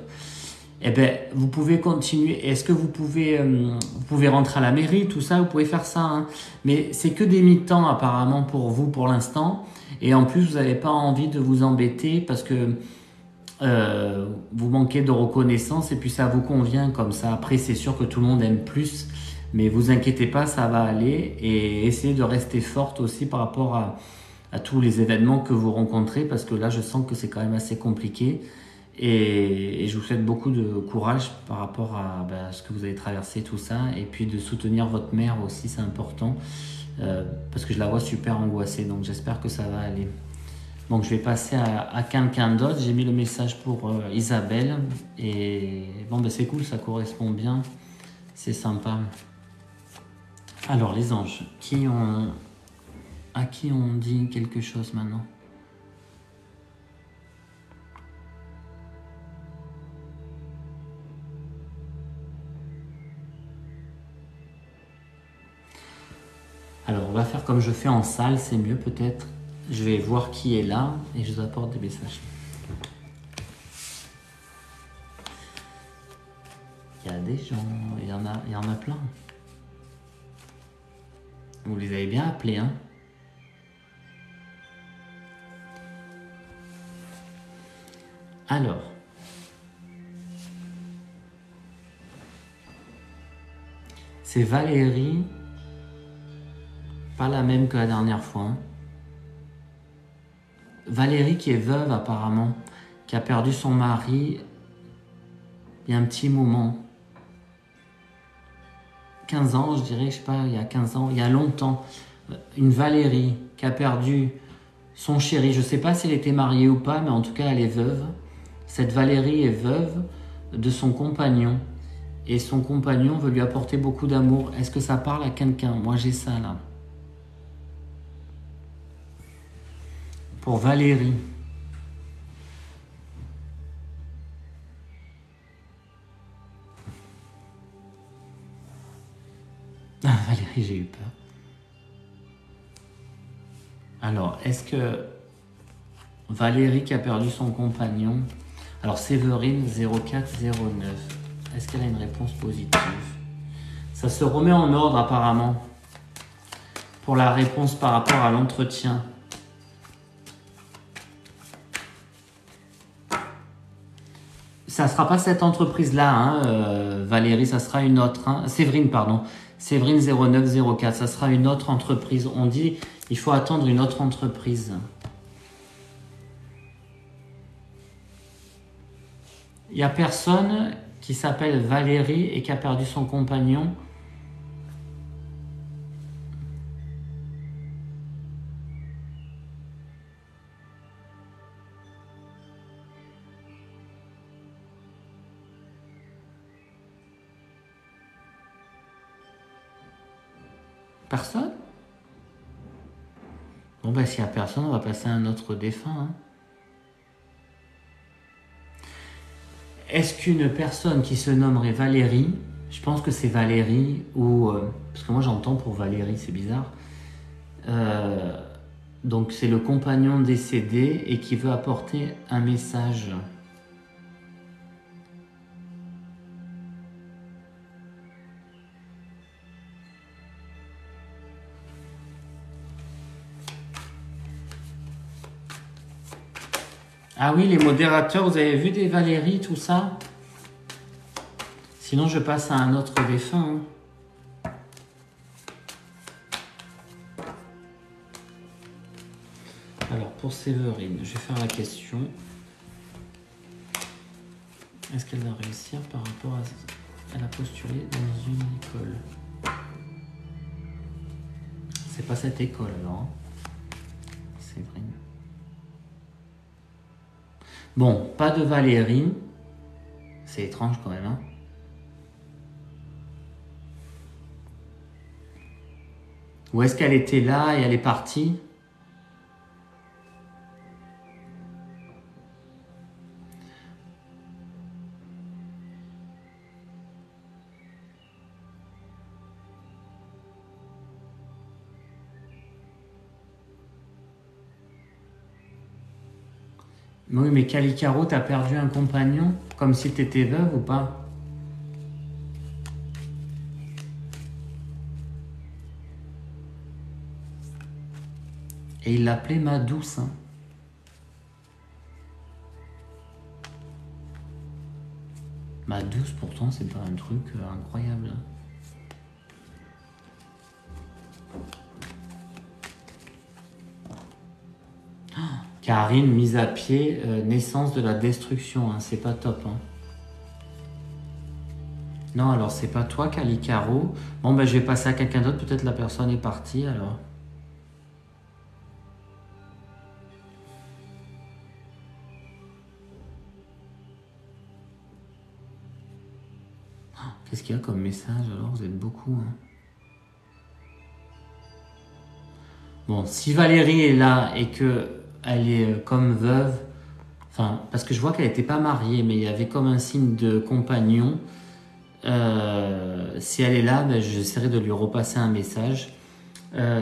Eh bien, vous pouvez continuer. Est-ce que vous pouvez rentrer à la mairie, tout ça, vous pouvez faire ça. Hein. Mais c'est que des mi-temps apparemment pour vous pour l'instant. Et en plus, vous n'avez pas envie de vous embêter parce que vous manquez de reconnaissance et puis ça vous convient comme ça. Après, c'est sûr que tout le monde aime plus, mais vous inquiétez pas, ça va aller et essayez de rester forte aussi par rapport à tous les événements que vous rencontrez parce que là, je sens que c'est quand même assez compliqué et je vous souhaite beaucoup de courage par rapport à ce que vous avez traversé, tout ça, et puis de soutenir votre mère aussi, c'est important parce que je la vois super angoissée, donc j'espère que ça va aller. Donc je vais passer à quelqu'un d'autre. J'ai mis le message pour Isabelle. Et bon, c'est cool, ça correspond bien. C'est sympa. Alors les anges, à qui on dit quelque chose maintenant? Alors on va faire comme je fais en salle, c'est mieux peut-être. Je vais voir qui est là et je vous apporte des messages. Il y a des gens, il y en a plein. Vous les avez bien appelés, hein? Alors. C'est Valérie. Pas la même que la dernière fois. Hein. Valérie qui est veuve apparemment, qui a perdu son mari il y a un petit moment. 15 ans, je dirais, je sais pas, il y a 15 ans, il y a longtemps. Une Valérie qui a perdu son chéri. Je sais pas si elle était mariée ou pas, mais en tout cas, elle est veuve. Cette Valérie est veuve de son compagnon. Et son compagnon veut lui apporter beaucoup d'amour. Est-ce que ça parle à quelqu'un? Moi, j'ai ça, là. Pour Valérie. Ah, Valérie, j'ai eu peur. Alors, est-ce que Valérie qui a perdu son compagnon... Alors, Séverine 0409. Est-ce qu'elle a une réponse positive? Ça se remet en ordre, apparemment, pour la réponse par rapport à l'entretien. Ça ne sera pas cette entreprise-là, hein, Valérie, ça sera une autre. Hein. Séverine, pardon. Séverine 0904, ça sera une autre entreprise. On dit il faut attendre une autre entreprise. Il n'y a personne qui s'appelle Valérie et qui a perdu son compagnon. Personne? Bon, ben, s'il n'y a personne, on va passer à un autre défunt. Hein. Est-ce qu'une personne qui se nommerait Valérie, je pense que c'est Valérie, ou... parce que moi j'entends pour Valérie, c'est bizarre. Donc c'est le compagnon décédé et qui veut apporter un message. Ah oui, les modérateurs, vous avez vu des Valérie, tout ça? Sinon, je passe à un autre défunt. Hein. Alors, pour Séverine, je vais faire la question. Est-ce qu'elle va réussir par rapport à... Elle a postulé dans une école. C'est pas cette école, alors. Hein. Séverine. Bon, pas de Valérie. C'est étrange quand même, hein. Ou est-ce qu'elle était là et elle est partie? Oui, mais Calicaro, t'as perdu un compagnon comme si t'étais veuve ou pas? Et il l'appelait ma douce. Hein. Ma douce, pourtant, c'est pas un truc incroyable. Oh, Karine, mise à pied, naissance de la destruction. Hein, c'est pas top. Hein. Non, alors c'est pas toi, Calicaro. Bon, ben je vais passer à quelqu'un d'autre. Peut-être la personne est partie alors. Qu'est-ce qu'il y a comme message alors? Vous êtes beaucoup. Hein. Bon, si Valérie est là et qu'elle est comme veuve, enfin, parce que je vois qu'elle n'était pas mariée, mais il y avait comme un signe de compagnon. Si elle est là, ben, j'essaierai de lui repasser un message.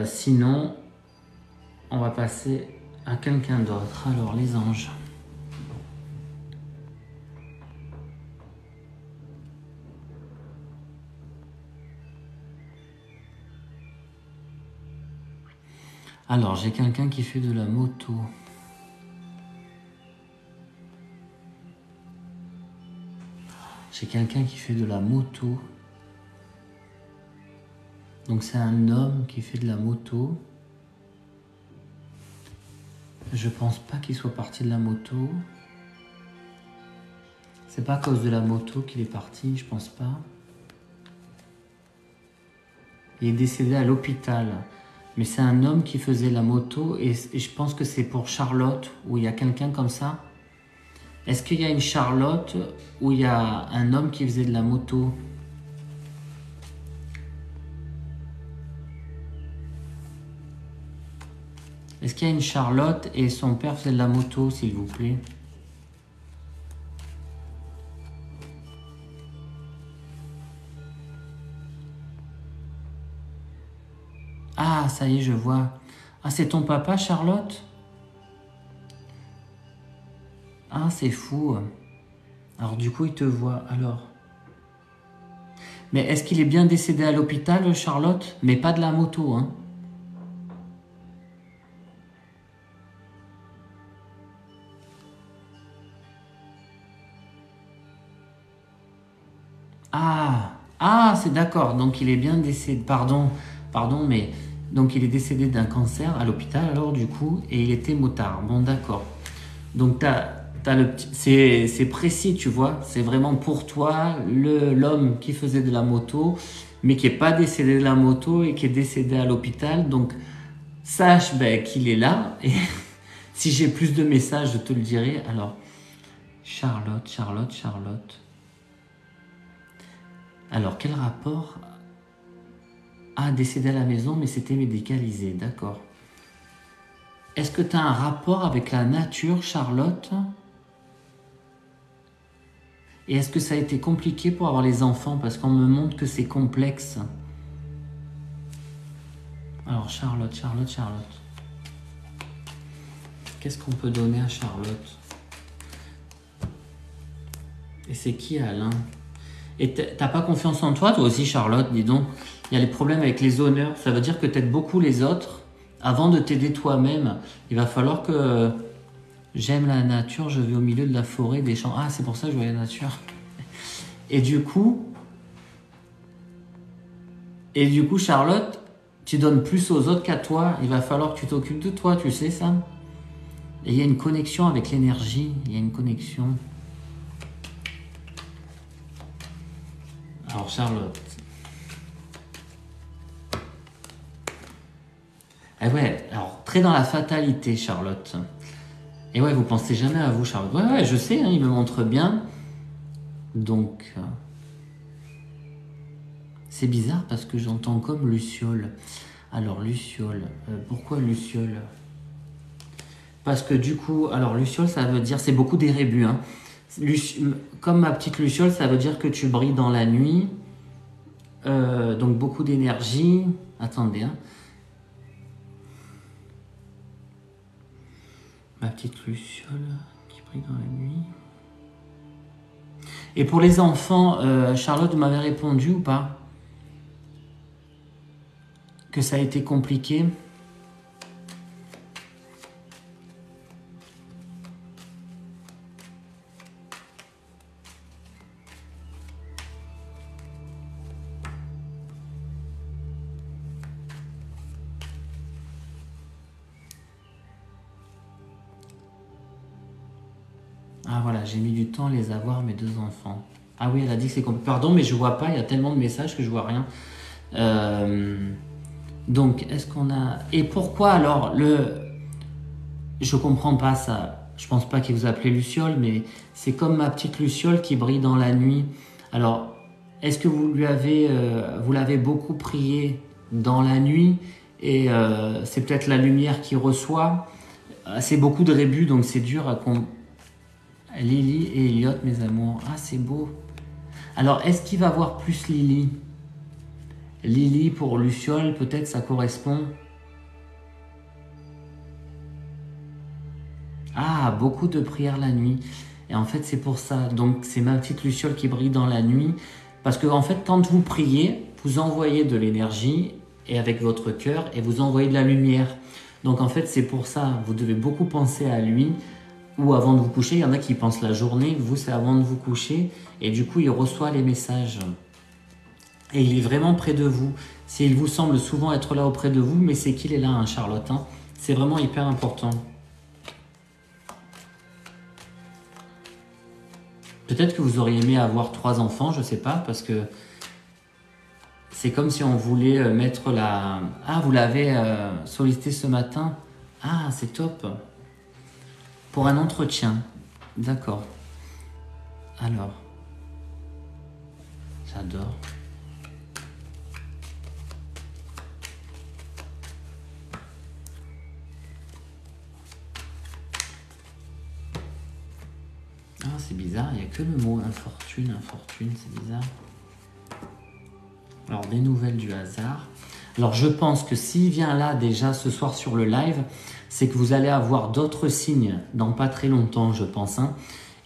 Sinon, on va passer à quelqu'un d'autre. Alors, les anges. Alors, j'ai quelqu'un qui fait de la moto. J'ai quelqu'un qui fait de la moto. Donc, c'est un homme qui fait de la moto. Je pense pas qu'il soit parti de la moto. C'est pas à cause de la moto qu'il est parti, je pense pas. Il est décédé à l'hôpital. Mais c'est un homme qui faisait la moto et je pense que c'est pour Charlotte, où il y a quelqu'un comme ça. Est-ce qu'il y a une Charlotte où il y a un homme qui faisait de la moto? Est-ce qu'il y a une Charlotte et son père faisait de la moto, s'il vous plaît? Ah, ça y est, je vois. Ah, c'est ton papa, Charlotte? Ah, c'est fou. Alors, du coup, il te voit. Alors. Mais est-ce qu'il est bien décédé à l'hôpital, Charlotte? Mais pas de la moto, hein? Ah, c'est d'accord. Donc, il est bien décédé. Pardon, mais. Donc, il est décédé d'un cancer à l'hôpital, alors, du coup, et il était motard. Bon, d'accord. Donc, c'est précis, tu vois. C'est vraiment pour toi, l'homme qui faisait de la moto, mais qui n'est pas décédé de la moto et qui est décédé à l'hôpital. Donc, sache qu'il est là. Et si j'ai plus de messages, je te le dirai. Alors, Charlotte. Alors, quel rapport? Ah, décédé à la maison, mais c'était médicalisé. D'accord. Est-ce que tu as un rapport avec la nature, Charlotte? Et est-ce que ça a été compliqué pour avoir les enfants? Parce qu'on me montre que c'est complexe. Alors, Charlotte. Qu'est-ce qu'on peut donner à Charlotte? Et c'est qui Alain? Et t'as pas confiance en toi aussi, Charlotte, dis donc. Il y a les problèmes avec les honneurs. Ça veut dire que t'aides beaucoup les autres. Avant de t'aider toi-même, il va falloir que... J'aime la nature, je vais au milieu de la forêt, des champs. Ah, c'est pour ça que je vois la nature. Et du coup, Charlotte, tu donnes plus aux autres qu'à toi. Il va falloir que tu t'occupes de toi, tu sais ça? Et il y a une connexion avec l'énergie. Il y a une connexion. Alors, Charlotte. Eh ouais, alors, très dans la fatalité, Charlotte. Et ouais, vous pensez jamais à vous, Charlotte. Ouais, je sais, hein, il me montre bien. Donc, c'est bizarre parce que j'entends comme Luciole. Alors, Luciole, pourquoi Luciole? Parce que du coup, alors Luciole, ça veut dire, c'est beaucoup des rébus, hein. Comme ma petite Luciole, ça veut dire que tu brilles dans la nuit. Donc beaucoup d'énergie. Attendez, hein. Ma petite Luciole qui brille dans la nuit. Et pour les enfants, Charlotte, vous m'avez répondu ou pas? Que ça a été compliqué? Ah voilà, j'ai mis du temps à les avoir, mes deux enfants. Ah oui, elle a dit que c'est compliqué. Pardon, mais je vois pas, il y a tellement de messages que je vois rien. Donc, est-ce qu'on a... Et pourquoi alors Je comprends pas ça. Je pense pas qu'il vous appelait Luciole, mais c'est comme ma petite Luciole qui brille dans la nuit. Alors, est-ce que vous l'avez beaucoup prié dans la nuit et c'est peut-être la lumière qui reçoit? C'est beaucoup de rébus, donc c'est dur à... Lily et Elliot, mes amours. Ah, c'est beau. Alors, est-ce qu'il va voir plus Lily? Lily pour Luciole, peut-être ça correspond. Ah, beaucoup de prières la nuit. Et en fait, c'est pour ça. Donc, c'est ma petite Luciole qui brille dans la nuit. Parce que, en fait, quand vous priez, vous envoyez de l'énergie et avec votre cœur et vous envoyez de la lumière. Donc, en fait, c'est pour ça. Vous devez beaucoup penser à lui ou avant de vous coucher. Il y en a qui pensent la journée. Vous, c'est avant de vous coucher. Et du coup, il reçoit les messages. Et il est vraiment près de vous. S'il vous semble souvent être là auprès de vous, mais c'est qu'il est là, hein, Charlotte. Hein. C'est vraiment hyper important. Peut-être que vous auriez aimé avoir 3 enfants, je sais pas, parce que c'est comme si on voulait mettre la... Ah, vous l'avez sollicité ce matin. Ah, c'est top. Pour un entretien. d'accord. Alors, j'adore. Ah, c'est bizarre, il n'y a que le mot infortune, c'est bizarre. Alors, des nouvelles du hasard. Alors, je pense que s'il vient là déjà ce soir sur le live, c'est que vous allez avoir d'autres signes dans pas très longtemps, je pense. Hein.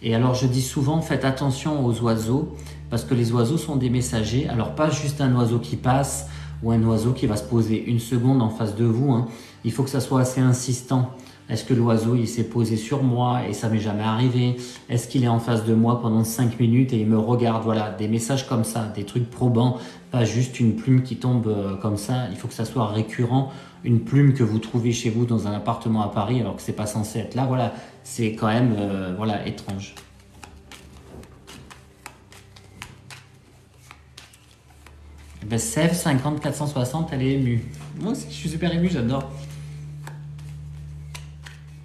Et alors, je dis souvent, faites attention aux oiseaux, parce que les oiseaux sont des messagers. Alors, pas juste un oiseau qui passe ou un oiseau qui va se poser une seconde en face de vous. Hein. Il faut que ça soit assez insistant. Est-ce que l'oiseau il s'est posé sur moi et ça m'est jamais arrivé? Est-ce qu'il est en face de moi pendant 5 minutes et il me regarde? Voilà, des messages comme ça, des trucs probants, pas juste une plume qui tombe comme ça. Il faut que ça soit récurrent. Une plume que vous trouvez chez vous dans un appartement à Paris alors que c'est pas censé être là. Voilà, c'est quand même voilà étrange. Ben, Sève 50 460, elle est émue. Moi aussi, je suis super ému, j'adore.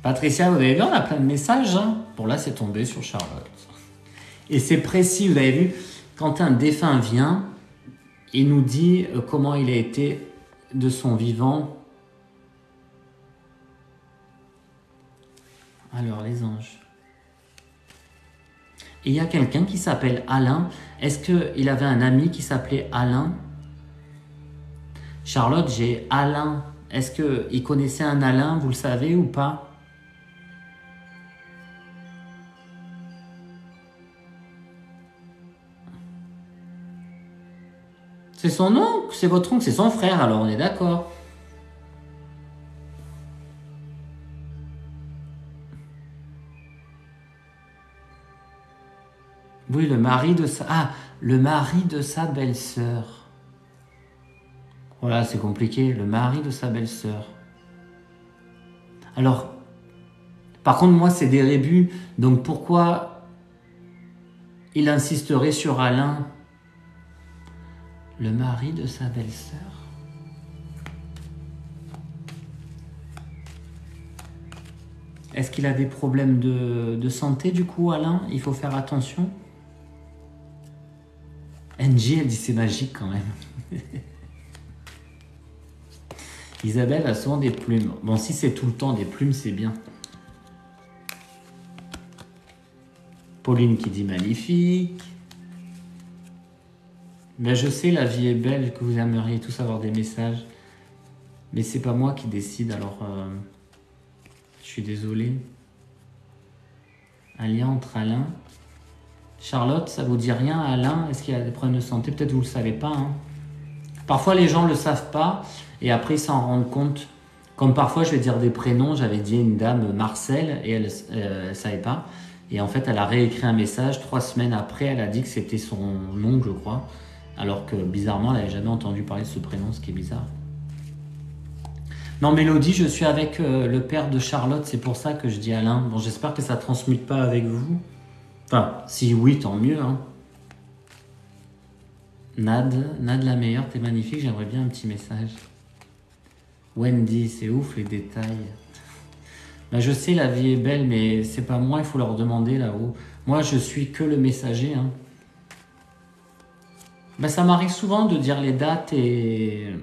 Patricia, vous avez vu, on a plein de messages. Hein. Bon, là, c'est tombé sur Charlotte. Et c'est précis, vous avez vu, quand un défunt vient, il nous dit comment il a été de son vivant. Alors, les anges. Et il y a quelqu'un qui s'appelle Alain. Est-ce qu'il avait un ami qui s'appelait Alain? Charlotte, j'ai Alain. Est-ce qu'il connaissait un Alain, vous le savez ou pas? C'est son oncle, c'est votre oncle, c'est son frère, alors on est d'accord. Oui, le mari de sa... Ah, le mari de sa belle-sœur. Voilà, c'est compliqué, le mari de sa belle-sœur. Alors, par contre, moi, c'est des rébus, donc pourquoi il insisterait sur Alain? Le mari de sa belle-sœur. Est-ce qu'il a des problèmes de santé, du coup, Alain? Il faut faire attention. NG, elle dit c'est magique quand même. Isabelle a souvent des plumes. Bon, si c'est tout le temps des plumes, c'est bien. Pauline qui dit magnifique. Mais je sais, la vie est belle, que vous aimeriez tous avoir des messages. Mais c'est pas moi qui décide, alors je suis désolé. Un lien entre Alain. Charlotte, ça vous dit rien, Alain? Est-ce qu'il y a des problèmes de santé? Peut-être vous le savez pas. Hein. Parfois, les gens le savent pas et après, ils s'en rendent compte. Comme parfois, je vais dire des prénoms. J'avais dit à une dame Marcel et elle savait pas. Et en fait, elle a réécrit un message. 3 semaines après, elle a dit que c'était son oncle, je crois. Alors que bizarrement, elle n'avait jamais entendu parler de ce prénom, ce qui est bizarre. Non, Mélodie, je suis avec le père de Charlotte. C'est pour ça que je dis Alain. Bon, j'espère que ça ne transmute pas avec vous. Enfin, si oui, tant mieux. Hein. Nad la meilleure, t'es magnifique, j'aimerais bien un petit message. Wendy, c'est ouf les détails. Ben, je sais, la vie est belle, mais c'est pas moi, il faut leur demander là-haut. Moi, je suis que le messager. Hein. Ben, ça m'arrive souvent de dire les dates et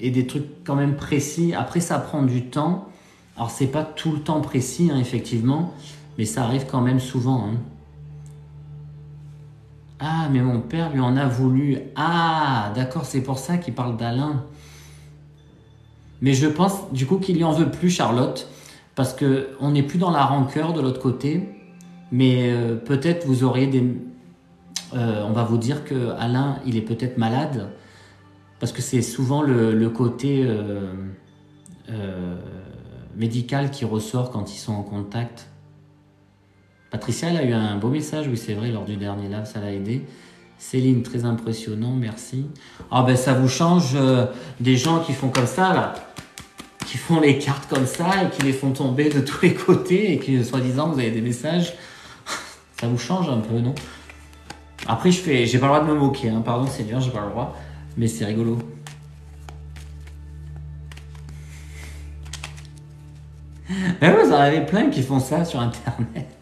des trucs quand même précis. Après, ça prend du temps. Alors, c'est pas tout le temps précis, hein, effectivement. Mais ça arrive quand même souvent. Hein. Ah, mais mon père lui en a voulu. Ah, d'accord, c'est pour ça qu'il parle d'Alain. Mais je pense du coup qu'il lui en veut plus, Charlotte. Parce qu'on n'est plus dans la rancœur de l'autre côté. Mais peut-être vous auriez des... on va vous dire que Alain, il est peut-être malade. Parce que c'est souvent le côté médical qui ressort quand ils sont en contact. Patricia, elle a eu un beau message, oui c'est vrai, lors du dernier live, ça l'a aidé. Céline, très impressionnant, merci. Ah ben ça vous change des gens qui font comme ça, là. Qui font les cartes comme ça et qui les font tomber de tous les côtés et qui, soi-disant, vous avez des messages. Ça vous change un peu, non? Après, j'ai pas le droit de me moquer, hein. Pardon, c'est dur, j'ai pas le droit. Mais c'est rigolo. Mais vous en avez plein qui font ça sur Internet.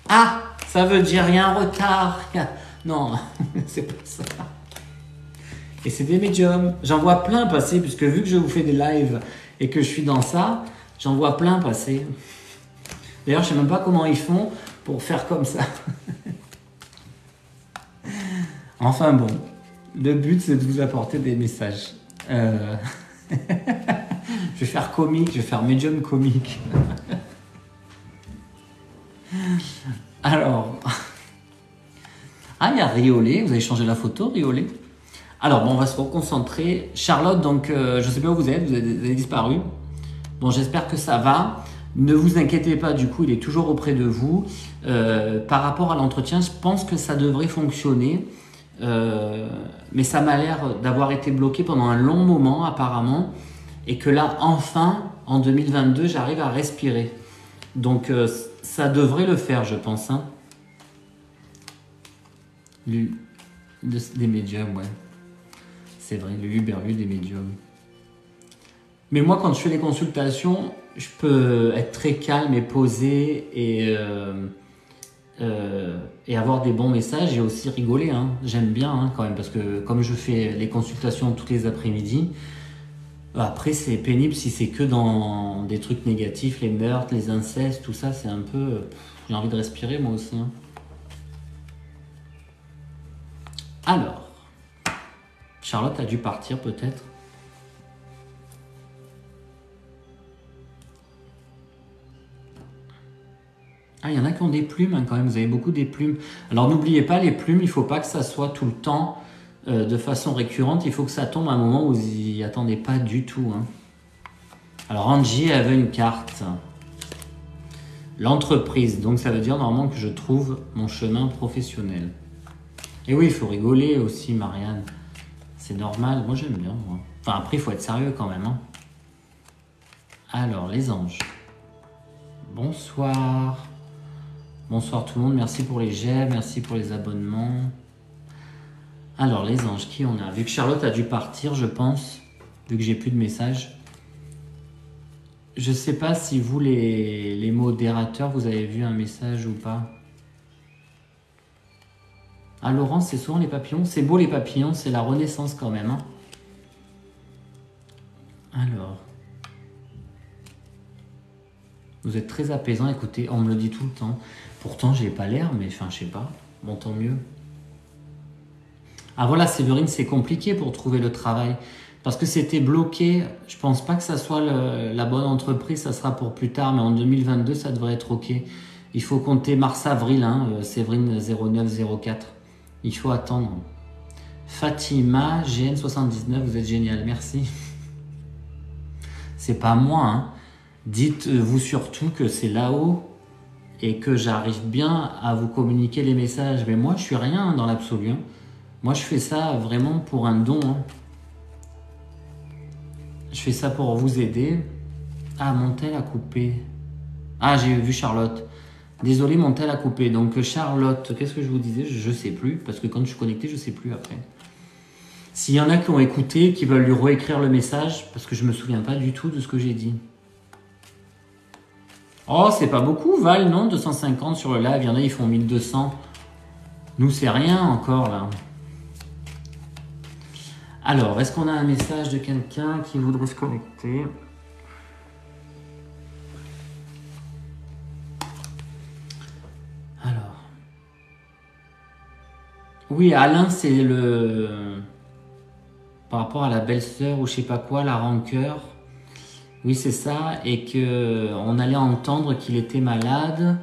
Ah, ça veut dire il y a un retard. Non, c'est pas ça. Et c'est des médiums. J'en vois plein passer, puisque vu que je vous fais des lives et que je suis dans ça, j'en vois plein passer. D'ailleurs, je sais même pas comment ils font pour faire comme ça. Enfin bon, le but c'est de vous apporter des messages. Je vais faire comique, je vais faire médium comique. Alors, ah, il y a Riolet, vous avez changé la photo, Riolet. Alors, bon, on va se reconcentrer. Charlotte, donc, je sais pas où vous avez disparu. Bon, j'espère que ça va. Ne vous inquiétez pas, du coup, il est toujours auprès de vous. Par rapport à l'entretien, je pense que ça devrait fonctionner. Mais ça m'a l'air d'avoir été bloqué pendant un long moment, apparemment. Et que là, enfin, en 2022, j'arrive à respirer. Donc, ça devrait le faire, je pense. Hein. Des médiums, ouais. C'est vrai, le Uberlu des médiums. Mais moi, quand je fais les consultations, je peux être très calme et posé et avoir des bons messages et aussi rigoler. Hein. J'aime bien hein, quand même parce que comme je fais les consultations toutes les après-midi, après c'est pénible si c'est que dans des trucs négatifs, les meurtres, les incestes, tout ça, c'est un peu... j'ai envie de respirer moi aussi. Hein. Alors, Charlotte a dû partir peut-être. Ah, il y en a qui ont des plumes hein, quand même, vous avez beaucoup des plumes. Alors n'oubliez pas, les plumes, il ne faut pas que ça soit tout le temps de façon récurrente. Il faut que ça tombe à un moment où vous n'y attendez pas du tout. Hein. Alors Angie, elle veut une carte. L'entreprise, donc ça veut dire normalement que je trouve mon chemin professionnel. Et oui, il faut rigoler aussi, Marianne. C'est normal, moi j'aime bien. Moi. Enfin après, il faut être sérieux quand même. Hein. Alors, les anges. Bonsoir. Bonsoir tout le monde, merci pour les j'aime, merci pour les abonnements. Alors les anges, qui on a? Vu que Charlotte a dû partir, je pense, vu que j'ai plus de messages. Je sais pas si vous les modérateurs, vous avez vu un message ou pas. Ah Laurence, c'est souvent les papillons. C'est beau les papillons, c'est la renaissance quand même. Hein. Alors. Vous êtes très apaisant, écoutez, on me le dit tout le temps. Pourtant, j'ai pas l'air, mais enfin, je sais pas. Bon, tant mieux. Ah voilà, Séverine, c'est compliqué pour trouver le travail. Parce que c'était bloqué. Je pense pas que ça soit la bonne entreprise, ça sera pour plus tard, mais en 2022, ça devrait être OK. Il faut compter mars-avril, hein, Séverine 0904. Il faut attendre. Fatima, GN79, vous êtes génial, merci. C'est pas moi, hein. Dites-vous surtout que c'est là-haut et que j'arrive bien à vous communiquer les messages. Mais moi, je suis rien dans l'absolu. Hein. Moi, je fais ça vraiment pour un don. Hein. Je fais ça pour vous aider. Ah, mon tel a coupé. Ah, j'ai vu Charlotte. Désolé, mon tel a coupé. Donc, Charlotte, qu'est-ce que je vous disais? Je sais plus, parce que quand je suis connecté, je sais plus après. S'il y en a qui ont écouté, qui veulent lui réécrire le message, parce que je me souviens pas du tout de ce que j'ai dit. Oh, c'est pas beaucoup, Val, non? 250 sur le live, il y en a, ils font 1200. Nous, c'est rien encore, là. Alors, est-ce qu'on a un message de quelqu'un qui voudrait se connecter? Alors. Oui, Alain, c'est le... Par rapport à la belle-sœur ou je sais pas quoi, la rancœur. Oui, c'est ça, et que on allait entendre qu'il était malade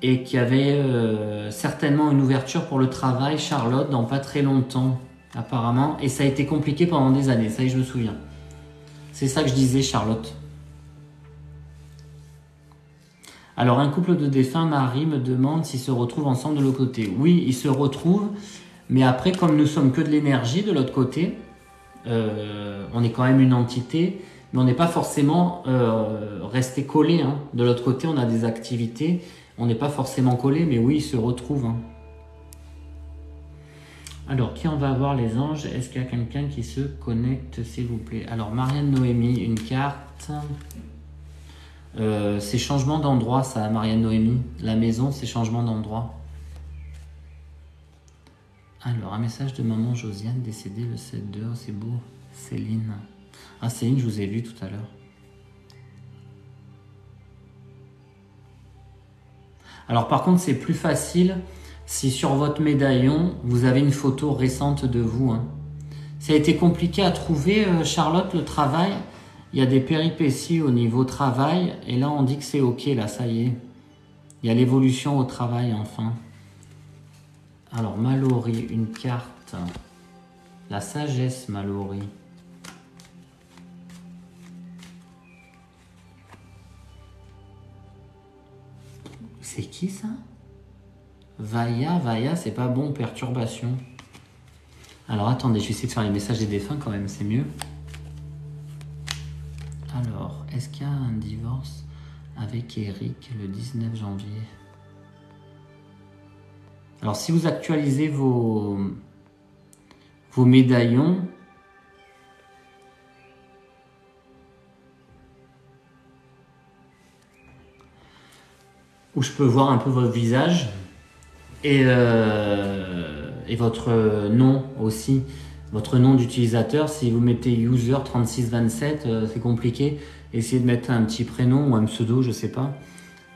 et qu'il y avait certainement une ouverture pour le travail, Charlotte, dans pas très longtemps, apparemment. Et ça a été compliqué pendant des années, ça y est, je me souviens. C'est ça que je disais, Charlotte. Alors, un couple de défunts, Marie, me demande s'ils se retrouvent ensemble de l'autre côté. Oui, ils se retrouvent, mais après, comme nous sommes que de l'énergie de l'autre côté, on est quand même une entité, mais on n'est pas forcément resté collé. Hein. De l'autre côté, on a des activités, on n'est pas forcément collé, mais oui, ils se retrouvent. Hein. Alors, qui on va voir les anges? Est-ce qu'il y a quelqu'un qui se connecte, s'il vous plaît? Alors, Marianne Noémie, une carte. C'est changement d'endroit, ça, Marianne Noémie. La maison, c'est changement d'endroit. Alors, un message de maman Josiane, décédée le 7/2. Oh, c'est beau. Céline. Ah, Céline, je vous ai vu tout à l'heure. Alors, par contre, c'est plus facile si sur votre médaillon, vous avez une photo récente de vous. Hein. Ça a été compliqué à trouver, Charlotte, le travail. Il y a des péripéties au niveau travail. Et là, on dit que c'est OK, là, ça y est. Il y a l'évolution au travail, enfin. Alors, Mallory, une carte. La sagesse, Mallory. C'est qui, ça? Vaya, c'est pas bon, perturbation. Alors, attendez, je vais essayer de faire les messages des défunts quand même, c'est mieux. Alors, est-ce qu'il y a un divorce avec Eric le 19 janvier? Alors, si vous actualisez vos médaillons, où je peux voir un peu votre visage et votre nom aussi, votre nom d'utilisateur. Si vous mettez user 3627, c'est compliqué. Essayez de mettre un petit prénom ou un pseudo, je sais pas.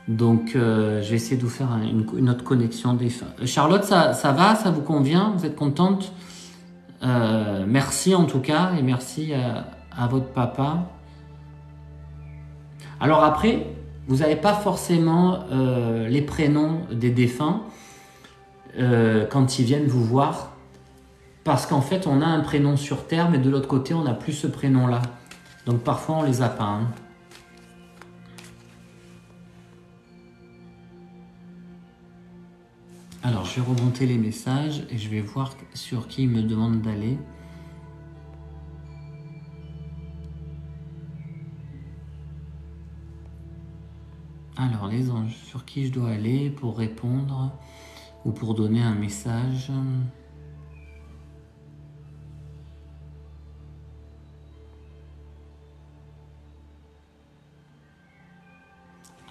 Donc, je vais essayer de vous faire une autre connexion des fins. Charlotte, ça va? Ça vous convient? Vous êtes contente? Merci en tout cas, et merci à votre papa. Alors après, vous n'avez pas forcément les prénoms des défunts quand ils viennent vous voir. Parce qu'en fait, on a un prénom sur Terre, mais de l'autre côté, on n'a plus ce prénom-là. Donc parfois, on les a pas. Hein. Alors, je vais remonter les messages et je vais voir sur qui il me demande d'aller. Alors, les anges, sur qui je dois aller pour répondre ou pour donner un message?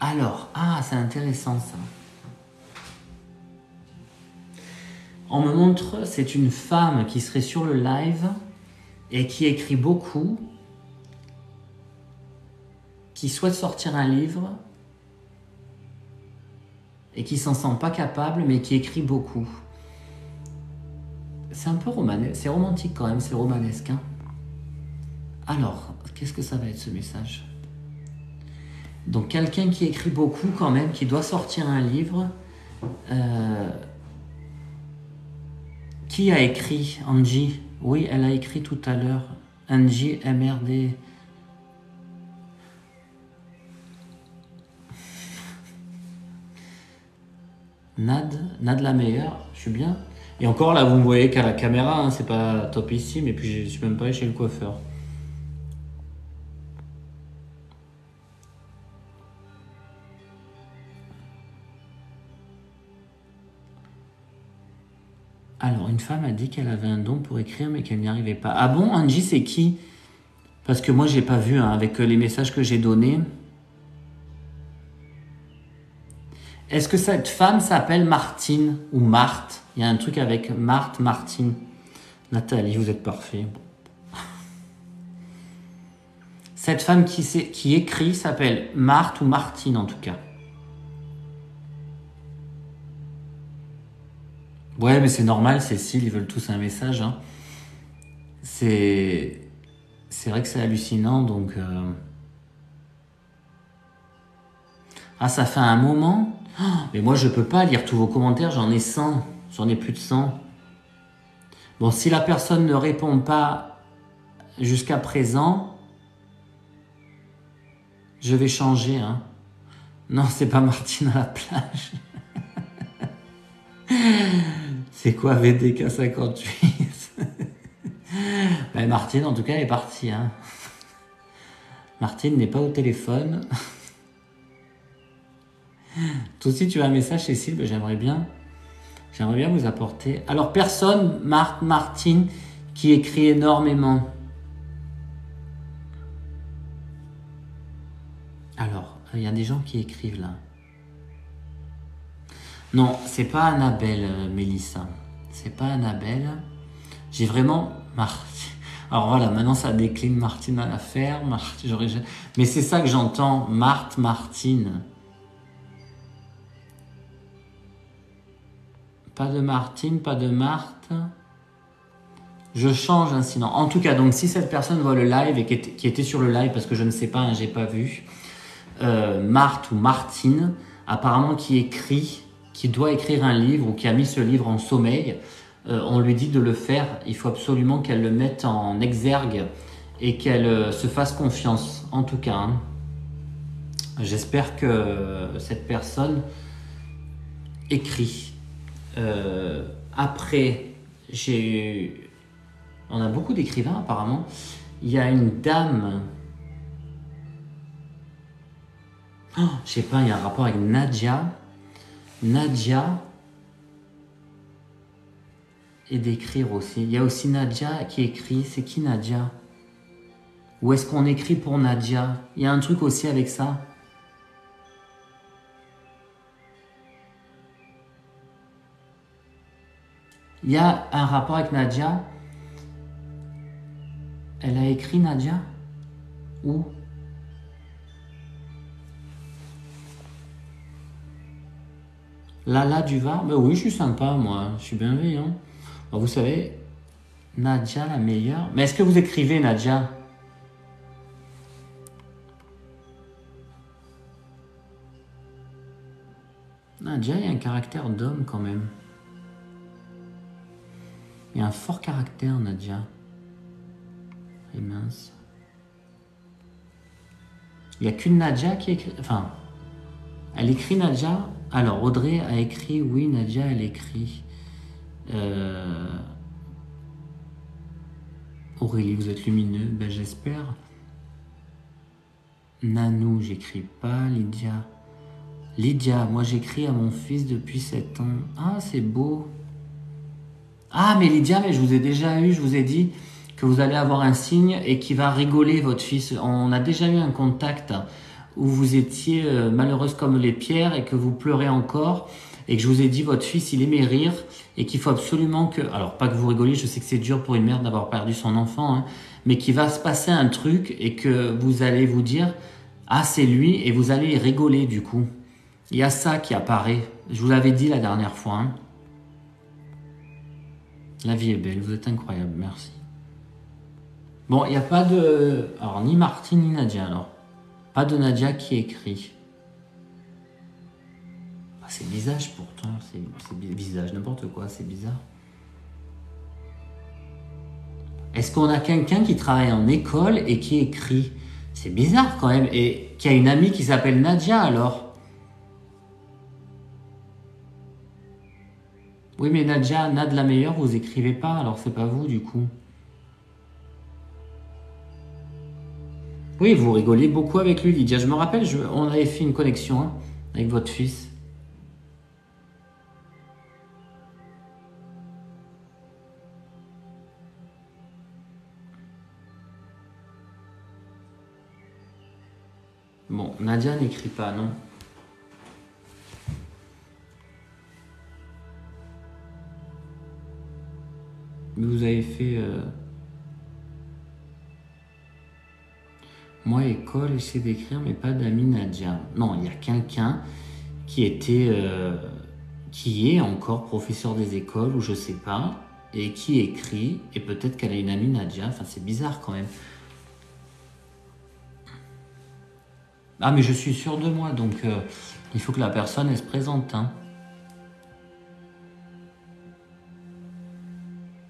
Alors, c'est intéressant ça. On me montre, c'est une femme qui serait sur le live et qui écrit beaucoup, qui souhaite sortir un livre et qui s'en sent pas capable, mais qui écrit beaucoup. C'est un peu romanesque, c'est romantique quand même, c'est romanesque. Hein. Alors, qu'est-ce que ça va être ce message? Donc quelqu'un qui écrit beaucoup quand même, qui doit sortir un livre. Qui a écrit? Angie? Oui, elle a écrit tout à l'heure. Angie MRD. Nad la meilleure, je suis bien. Et encore là, vous me voyez qu'à la caméra, hein, c'est pas top ici, mais puis je suis même pas allé chez le coiffeur. Alors, une femme a dit qu'elle avait un don pour écrire, mais qu'elle n'y arrivait pas. Ah bon, Angie, c'est qui? Parce que moi, j'ai pas vu, hein, avec les messages que j'ai donnés. Est-ce que cette femme s'appelle Martine ou Marthe? Il y a un truc avec Marthe, Martine. Nathalie, vous êtes parfait. Cette femme qui écrit s'appelle Marthe ou Martine en tout cas. Ouais, mais c'est normal, Cécile, ils veulent tous un message. Hein. C'est vrai que c'est hallucinant, donc... Ah, ça fait un moment. Oh, mais moi, je peux pas lire tous vos commentaires, j'en ai 100. J'en ai plus de 100. Bon, si la personne ne répond pas jusqu'à présent, je vais changer. Hein. Non, c'est pas Martine à la plage. C'est quoi VDK 58? Ben, Martine, en tout cas, elle est partie. Hein. Martine n'est pas au téléphone. Toi aussi, tu as un message, Cécile? Ben, j'aimerais bien. J'aimerais bien vous apporter... Alors, personne, Martine, qui écrit énormément. Alors, il y a des gens qui écrivent là. Non, c'est pas Annabelle, Mélissa. C'est pas Annabelle. J'ai vraiment... Alors voilà, maintenant ça décline Martine à la ferme. Mais c'est ça que j'entends. Martine. Pas de Martine, pas de Marthe. Je change un sinon. En tout cas, donc si cette personne voit le live et qui était sur le live, parce que je ne sais pas, hein, j'ai pas vu, Marthe ou Martine, apparemment qui écrit, qui doit écrire un livre ou qui a mis ce livre en sommeil, on lui dit de le faire. Il faut absolument qu'elle le mette en exergue et qu'elle se fasse confiance. En tout cas, hein. J'espère que cette personne écrit. Après, on a beaucoup d'écrivains apparemment. Il y a une dame. Oh, je sais pas, il y a un rapport avec Nadia. Nadia. Et d'écrire aussi. Il y a aussi Nadia qui écrit. C'est qui Nadia? Ou est-ce qu'on écrit pour Nadia? Il y a un truc aussi avec ça. Il y a un rapport avec Nadia. Elle a écrit Nadia? Où? Lala du Var? Ben oui, je suis sympa, moi. Je suis bienveillant. Ben, vous savez, Nadia la meilleure. Mais est-ce que vous écrivez Nadia? Nadia, il y a un caractère d'homme quand même. Il y a un fort caractère, Nadia. Elle est mince. Il n'y a qu'une Nadia qui écrit... Enfin, elle écrit Nadia. Alors, Audrey a écrit... Oui, Nadia, elle écrit. Aurélie, vous êtes lumineux. Ben, j'espère. Nanou, j'écris pas. Lydia. Lydia, moi j'écris à mon fils depuis 7 ans. Ah, c'est beau. Ah, mais Lydia, mais je vous ai déjà eu, je vous ai dit que vous allez avoir un signe et qui va rigoler, votre fils. On a déjà eu un contact où vous étiez malheureuse comme les pierres et que vous pleurez encore et que je vous ai dit votre fils il aimait rire et qu'il faut absolument que... Alors pas que vous rigoliez, je sais que c'est dur pour une mère d'avoir perdu son enfant, hein, mais qu'il va se passer un truc et que vous allez vous dire « Ah, c'est lui » et vous allez rigoler du coup. Il y a ça qui apparaît. Je vous l'avais dit la dernière fois, hein. La vie est belle, vous êtes incroyable, merci. Bon, il n'y a pas de... Alors, ni Martine, ni Nadia, alors. Pas de Nadia qui écrit. Ah, c'est visage, pourtant. C'est visage, n'importe quoi, c'est bizarre. Est-ce qu'on a quelqu'un qui travaille en école et qui écrit? C'est bizarre, quand même. Et qui a une amie qui s'appelle Nadia, alors. Oui, mais Nadia, Nad la meilleure, vous écrivez pas, alors c'est pas vous, du coup. Oui, vous rigolez beaucoup avec lui, Lydia. Je me rappelle, on avait fait une connexion, hein, avec votre fils. Bon, Nadia n'écrit pas, non? Mais vous avez fait... Moi, école, essayer d'écrire, mais pas d'amis Nadia. Non, il y a quelqu'un qui était... qui est encore professeur des écoles, ou je sais pas, et qui écrit, et peut-être qu'elle a une amie Nadia. Enfin, c'est bizarre quand même. Ah, mais je suis sûr de moi, donc il faut que la personne, elle se présente, hein.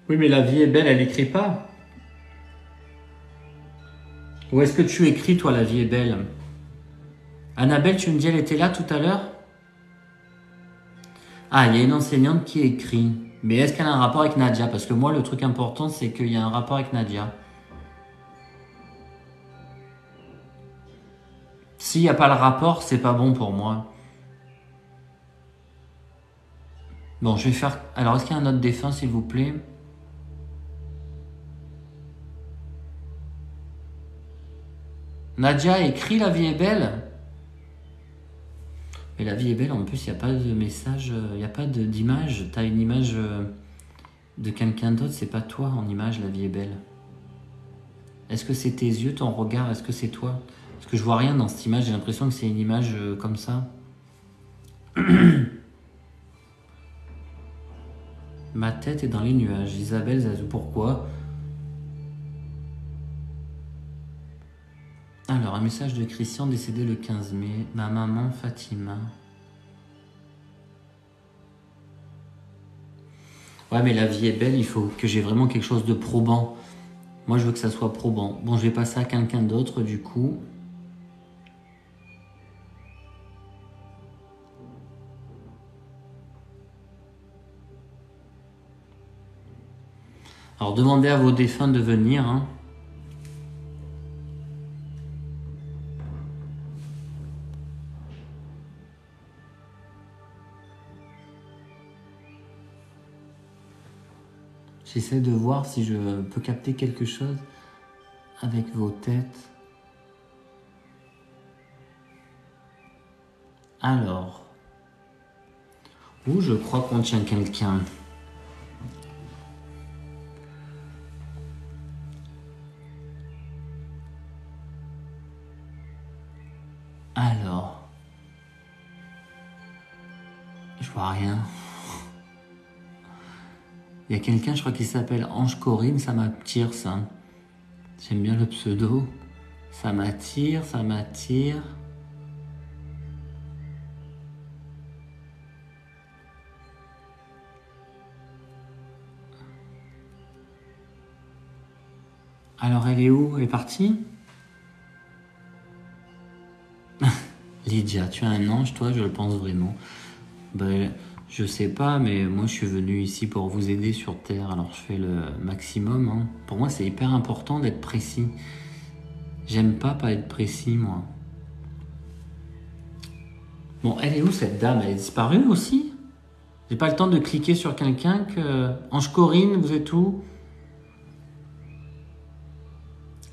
Oui, mais la vie est belle, elle écrit pas. Où est-ce que tu écris, toi, la vie est belle? Annabelle, tu me dis, elle était là tout à l'heure? Ah, il y a une enseignante qui écrit. Mais est-ce qu'elle a un rapport avec Nadia? Parce que moi, le truc important, c'est qu'il y a un rapport avec Nadia. S'il n'y a pas le rapport, c'est pas bon pour moi. Bon, je vais faire... Alors, est-ce qu'il y a un autre défunt, s'il vous plaît? Nadia écrit La vie est belle. Mais La vie est belle, en plus, il n'y a pas de message, il n'y a pas d'image. Tu as une image de quelqu'un d'autre, c'est pas toi en image, La vie est belle. Est-ce que c'est tes yeux, ton regard? Est-ce que c'est toi? Parce que je vois rien dans cette image, j'ai l'impression que c'est une image comme ça. Ma tête est dans les nuages. Isabelle Zazou, pourquoi? Alors, un message de Christian décédé le 15 mai. Ma maman Fatima. Ouais, mais la vie est belle, il faut que j'ai vraiment quelque chose de probant. Moi, je veux que ça soit probant. Bon, je vais passer à quelqu'un d'autre, du coup. Alors, demandez à vos défunts de venir, hein. J'essaie de voir si je peux capter quelque chose avec vos têtes. Alors. Ouh, je crois qu'on tient quelqu'un. Alors. Je vois rien. Il y a quelqu'un, je crois qu'il s'appelle Ange Corinne, ça m'attire ça. J'aime bien le pseudo. Ça m'attire, ça m'attire. Alors elle est où? Elle est partie? Lydia, tu es un ange, toi, je le pense vraiment. Ben, je sais pas, mais moi je suis venu ici pour vous aider sur Terre, alors je fais le maximum, hein. Pour moi, c'est hyper important d'être précis. J'aime pas être précis, moi. Bon, elle est où cette dame? Elle est disparue aussi? J'ai pas le temps de cliquer sur quelqu'un que... Ange Corinne, vous êtes où?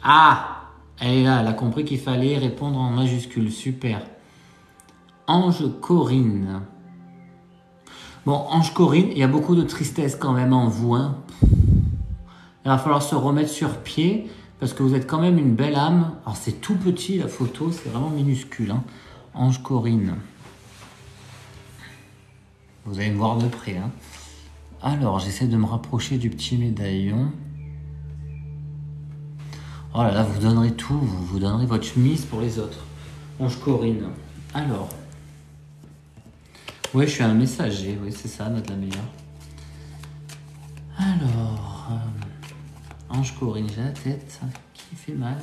Ah! Elle est là, elle a compris qu'il fallait répondre en majuscule, super. Ange Corinne. Bon, Ange Corinne, il y a beaucoup de tristesse quand même en vous, hein. Il va falloir se remettre sur pied parce que vous êtes quand même une belle âme. Alors c'est tout petit la photo, c'est vraiment minuscule, hein. Ange Corinne. Vous allez me voir de près, hein. Alors, j'essaie de me rapprocher du petit médaillon. Oh là là, vous donnerez tout, vous donnerez votre chemise pour les autres. Ange Corinne. Alors. Ouais, je suis un messager, oui, c'est ça, notre la meilleure. Alors. Ange Corinne, j'ai la tête qui fait mal.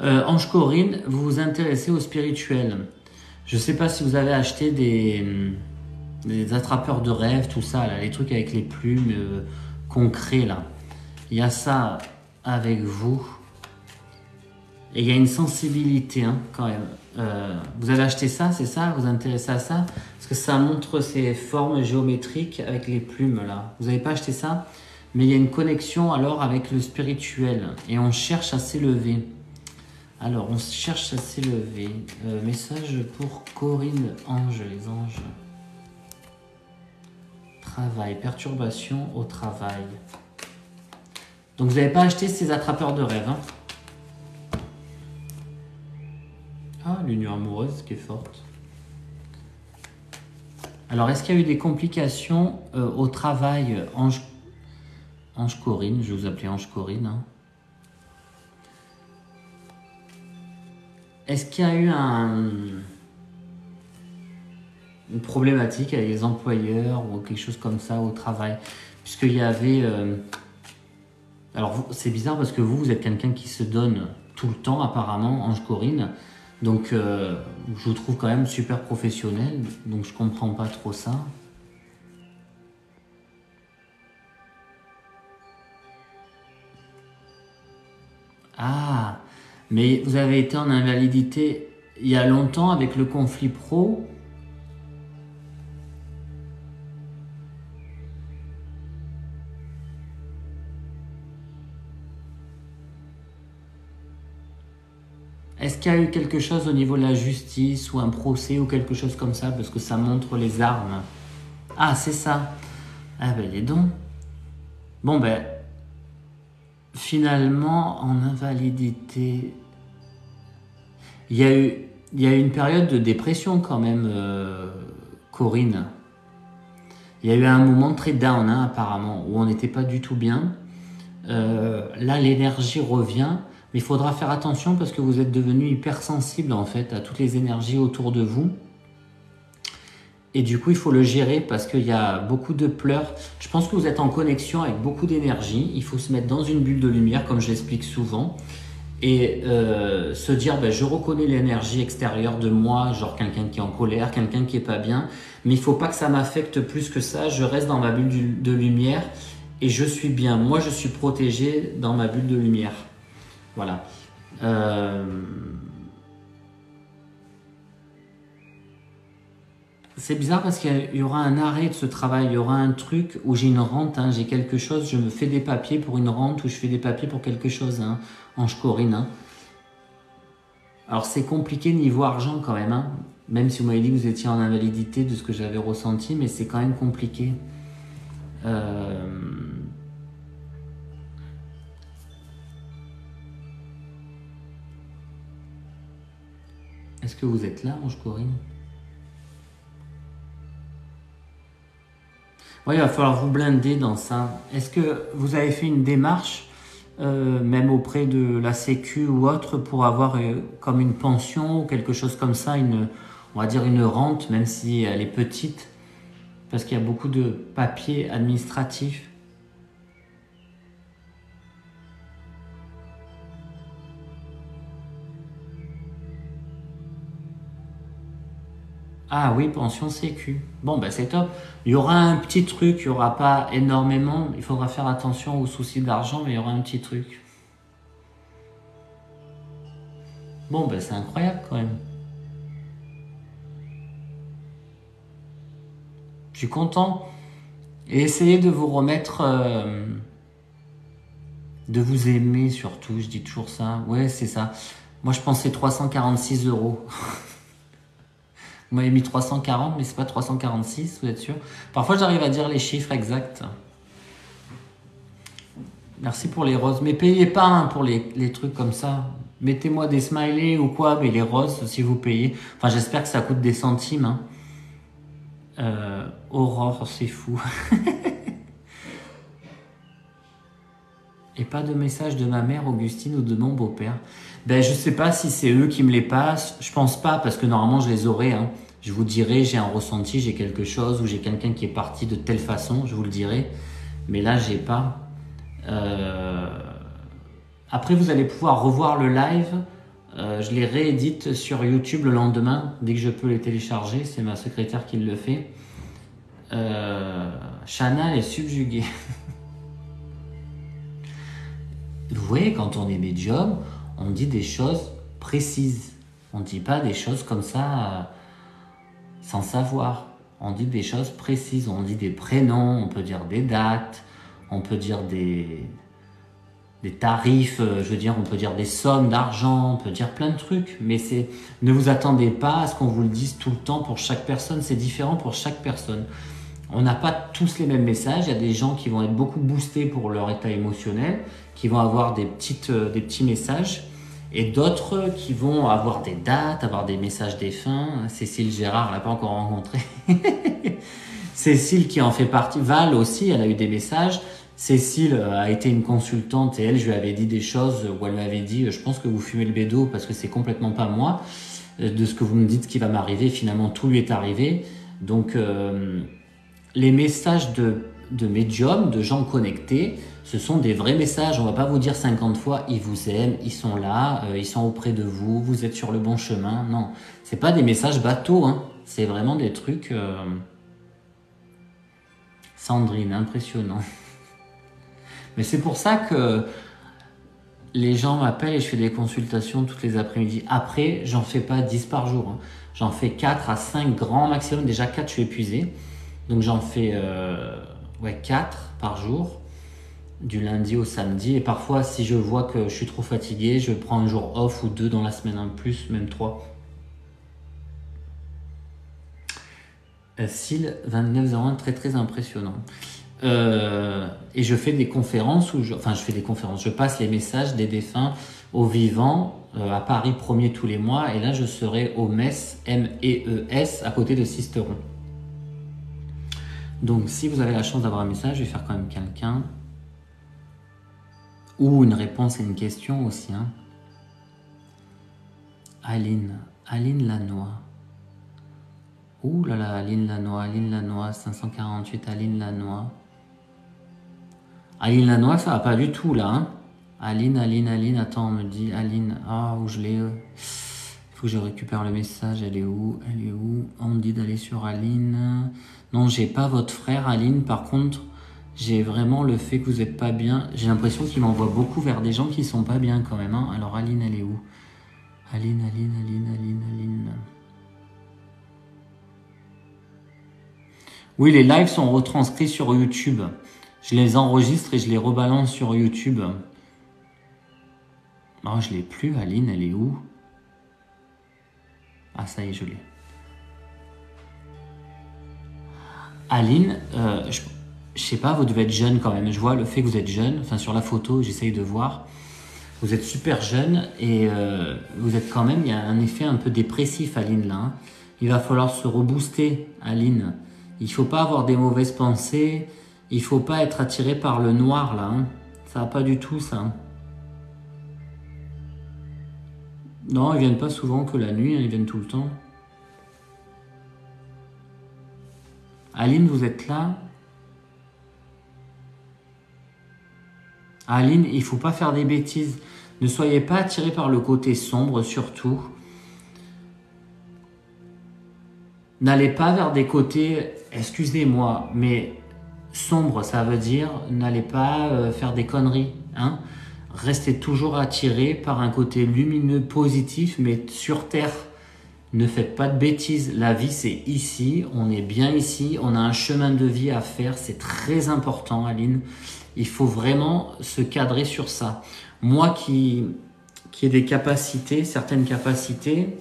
Ange Corinne, vous vous intéressez au spirituel. Je sais pas si vous avez acheté des attrapeurs de rêves, tout ça, là, les trucs avec les plumes concrets là. Il y a ça avec vous. Et il y a une sensibilité, hein, quand même. Vous avez acheté ça, c'est ça? Vous vous intéressez à ça? Parce que ça montre ces formes géométriques avec les plumes là. Vous n'avez pas acheté ça? Mais il y a une connexion alors avec le spirituel. Et on cherche à s'élever. Alors, on cherche à s'élever. Message pour Corinne Ange, les anges. Travail, perturbation au travail. Donc, vous n'avez pas acheté ces attrapeurs de rêves, hein? Ah, l'union amoureuse qui est forte. Alors, est-ce qu'il y a eu des complications au travail, Ange Corinne? Je vais vous appeler Ange Corinne, hein. Est-ce qu'il y a eu une problématique avec les employeurs ou quelque chose comme ça au travail? Puisqu'il y avait... Alors, c'est bizarre parce que vous êtes quelqu'un qui se donne tout le temps, apparemment, Ange Corinne. Donc, je vous trouve quand même super professionnel. Donc, je comprends pas trop ça. Ah, mais vous avez été en invalidité il y a longtemps avec le conflit pro. Est-ce qu'il y a eu quelque chose au niveau de la justice ou un procès ou quelque chose comme ça? Parce que ça montre les armes. Ah, c'est ça. Ah ben, dis donc. Bon ben, finalement, en invalidité, il y a eu une période de dépression quand même, Corinne. Il y a eu un moment très down, hein, apparemment, où on n'était pas du tout bien. Là, l'énergie revient, mais il faudra faire attention parce que vous êtes devenu hypersensible en fait à toutes les énergies autour de vous. Et du coup, il faut le gérer parce qu'il y a beaucoup de pleurs. Je pense que vous êtes en connexion avec beaucoup d'énergie. Il faut se mettre dans une bulle de lumière, comme je l'explique souvent, et se dire, ben, je reconnais l'énergie extérieure de moi, genre quelqu'un qui est en colère, quelqu'un qui est pas bien, mais il faut pas que ça m'affecte plus que ça. Je reste dans ma bulle de lumière et je suis bien. Moi, je suis protégé dans ma bulle de lumière. Voilà. C'est bizarre parce qu'il y aura un arrêt de ce travail, il y aura un truc où j'ai une rente, hein, j'ai quelque chose, je me fais des papiers pour une rente ou je fais des papiers pour quelque chose, hein, Ange Corinne. Hein. Alors c'est compliqué niveau argent quand même, hein, même si vous m'avez dit que vous étiez en invalidité de ce que j'avais ressenti, mais c'est quand même compliqué. Est-ce que vous êtes là, Ange Corinne? Oui, il va falloir vous blinder dans ça. Est-ce que vous avez fait une démarche, même auprès de la Sécu ou autre, pour avoir comme une pension ou quelque chose comme ça, on va dire une rente, même si elle est petite, parce qu'il y a beaucoup de papiers administratifs. Ah oui, pension sécu. Bon, ben c'est top. Il y aura un petit truc, il n'y aura pas énormément. Il faudra faire attention aux soucis d'argent, mais il y aura un petit truc. Bon, ben c'est incroyable quand même. Je suis content. Et essayez de vous remettre, de vous aimer surtout. Je dis toujours ça. Ouais, c'est ça. Moi, je pensais 346 €. Vous m'avez mis 340, mais c'est pas 346, vous êtes sûr? Parfois, j'arrive à dire les chiffres exacts. Merci pour les roses. Mais payez pas, hein, pour les trucs comme ça. Mettez-moi des smileys ou quoi, mais les roses, si vous payez. Enfin, j'espère que ça coûte des centimes. Hein. Aurore, c'est fou. Et pas de message de ma mère Augustine ou de mon beau-père. Ben, je sais pas si c'est eux qui me les passent. Je pense pas, parce que normalement, je les aurais. Hein. Je vous dirai, j'ai un ressenti, j'ai quelque chose, ou j'ai quelqu'un qui est parti de telle façon, je vous le dirai. Mais là, j'ai pas. Après, vous allez pouvoir revoir le live. Je les réédite sur YouTube le lendemain, dès que je peux les télécharger. C'est ma secrétaire qui le fait. Chana est subjuguée. Vous voyez, quand on est médium, on dit des choses précises. On ne dit pas des choses comme ça sans savoir. On dit des choses précises. On dit des prénoms, on peut dire des dates, on peut dire des tarifs, je veux dire, on peut dire des sommes d'argent, on peut dire plein de trucs. Mais ne vous attendez pas à ce qu'on vous le dise tout le temps pour chaque personne. C'est différent pour chaque personne. On n'a pas tous les mêmes messages. Il y a des gens qui vont être beaucoup boostés pour leur état émotionnel, qui vont avoir des petits messages, et d'autres qui vont avoir des dates, avoir des messages défunts. Cécile Gérard, elle l'a pas encore rencontré. Cécile qui en fait partie. Val aussi, elle a eu des messages. Cécile a été une consultante et elle, je lui avais dit des choses où elle m'avait dit, je pense que vous fumez le bédo parce que c'est complètement pas moi. De ce que vous me dites qui va m'arriver, finalement tout lui est arrivé. Donc les messages de médium, de gens connectés, ce sont des vrais messages. On va pas vous dire 50 fois ils vous aiment, ils sont là, ils sont auprès de vous, vous êtes sur le bon chemin. Non, c'est pas des messages bateaux, hein. C'est vraiment des trucs. Sandrine, impressionnant. Mais c'est pour ça que les gens m'appellent et je fais des consultations toutes les après-midi. Après, j'en fais pas 10 par jour, hein. J'en fais 4 à 5 grands maximum. Déjà 4, je suis épuisé. Donc j'en fais 4 par jour, du lundi au samedi. Et parfois, si je vois que je suis trop fatigué, je prends un jour off ou 2 dans la semaine en plus, même 3. SIL 2901, très très impressionnant. Et je fais des conférences je passe les messages des défunts aux vivants à Paris 1er tous les mois. Et là, je serai au MES, MEES, à côté de Sisteron. Donc, si vous avez la chance d'avoir un message, je vais faire quand même quelqu'un. Ou une réponse et une question aussi. Hein. Aline Lannoy. Ouh là là, Aline Lannoy, 548, Aline Lannoy. Aline Lannoy, ça va pas du tout là. Hein. Aline, attends, on me dit Aline. Ah, où je l'ai. Il faut que je récupère le message. Elle est où? On me dit d'aller sur Aline. Non, j'ai pas votre frère, Aline. Par contre, j'ai vraiment le fait que vous êtes pas bien. J'ai l'impression qu'il m'envoie beaucoup vers des gens qui sont pas bien quand même. Hein. Alors, Aline, elle est où? Aline. Oui, les lives sont retranscrits sur YouTube. Je les enregistre et je les rebalance sur YouTube. Non, je l'ai plus, Aline, elle est où? Ah, ça y est, je l'ai. Aline, je sais pas, vous devez être jeune quand même. Je vois le fait que vous êtes jeune, enfin sur la photo, j'essaye de voir. Vous êtes super jeune et vous êtes quand même, il y a un effet un peu dépressif, Aline, là. Hein. Il va falloir se rebooster, Aline. Il faut pas avoir des mauvaises pensées. Il faut pas être attiré par le noir, là. Hein. Ça va pas du tout, ça. Non, ils viennent pas souvent que la nuit, hein, ils viennent tout le temps. Aline, vous êtes là? Aline, il faut pas faire des bêtises. Ne soyez pas attiré par le côté sombre, surtout. N'allez pas vers des côtés, excusez-moi, mais sombre, ça veut dire n'allez pas faire des conneries. Hein. Restez toujours attiré par un côté lumineux, positif, mais sur Terre. Ne faites pas de bêtises. La vie, c'est ici. On est bien ici. On a un chemin de vie à faire. C'est très important, Aline. Il faut vraiment se cadrer sur ça. Moi qui ai des capacités, certaines capacités,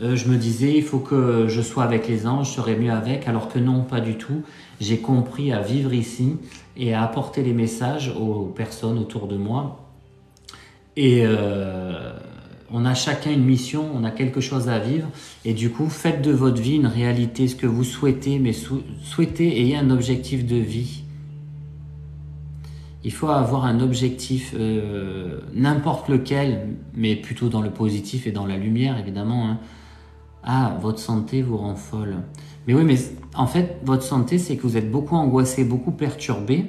je me disais, il faut que je sois avec les anges, je serai mieux avec, alors que non, pas du tout. J'ai compris à vivre ici et à apporter les messages aux personnes autour de moi. Et on a chacun une mission, on a quelque chose à vivre. Et du coup, faites de votre vie une réalité, ce que vous souhaitez, mais souhaitez, ayez un objectif de vie. Il faut avoir un objectif, n'importe lequel, mais plutôt dans le positif et dans la lumière, évidemment. Hein. Ah, votre santé vous rend folle. Mais oui, mais en fait, votre santé, c'est que vous êtes beaucoup angoissé, beaucoup perturbé.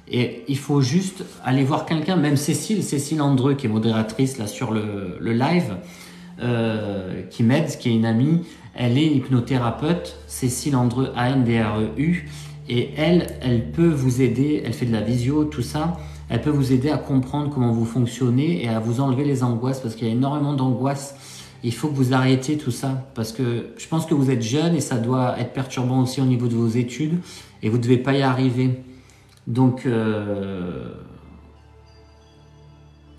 Et il faut juste aller voir quelqu'un, même Cécile Andreu, qui est modératrice là sur le live, qui m'aide, qui est une amie. Elle est hypnothérapeute, Cécile Andreu, ANDREU. Et elle peut vous aider, elle fait de la visio, tout ça. Elle peut vous aider à comprendre comment vous fonctionnez et à vous enlever les angoisses, parce qu'il y a énormément d'angoisses. Il faut que vous arrêtiez tout ça, parce que je pense que vous êtes jeune et ça doit être perturbant aussi au niveau de vos études et vous ne devez pas y arriver. Donc,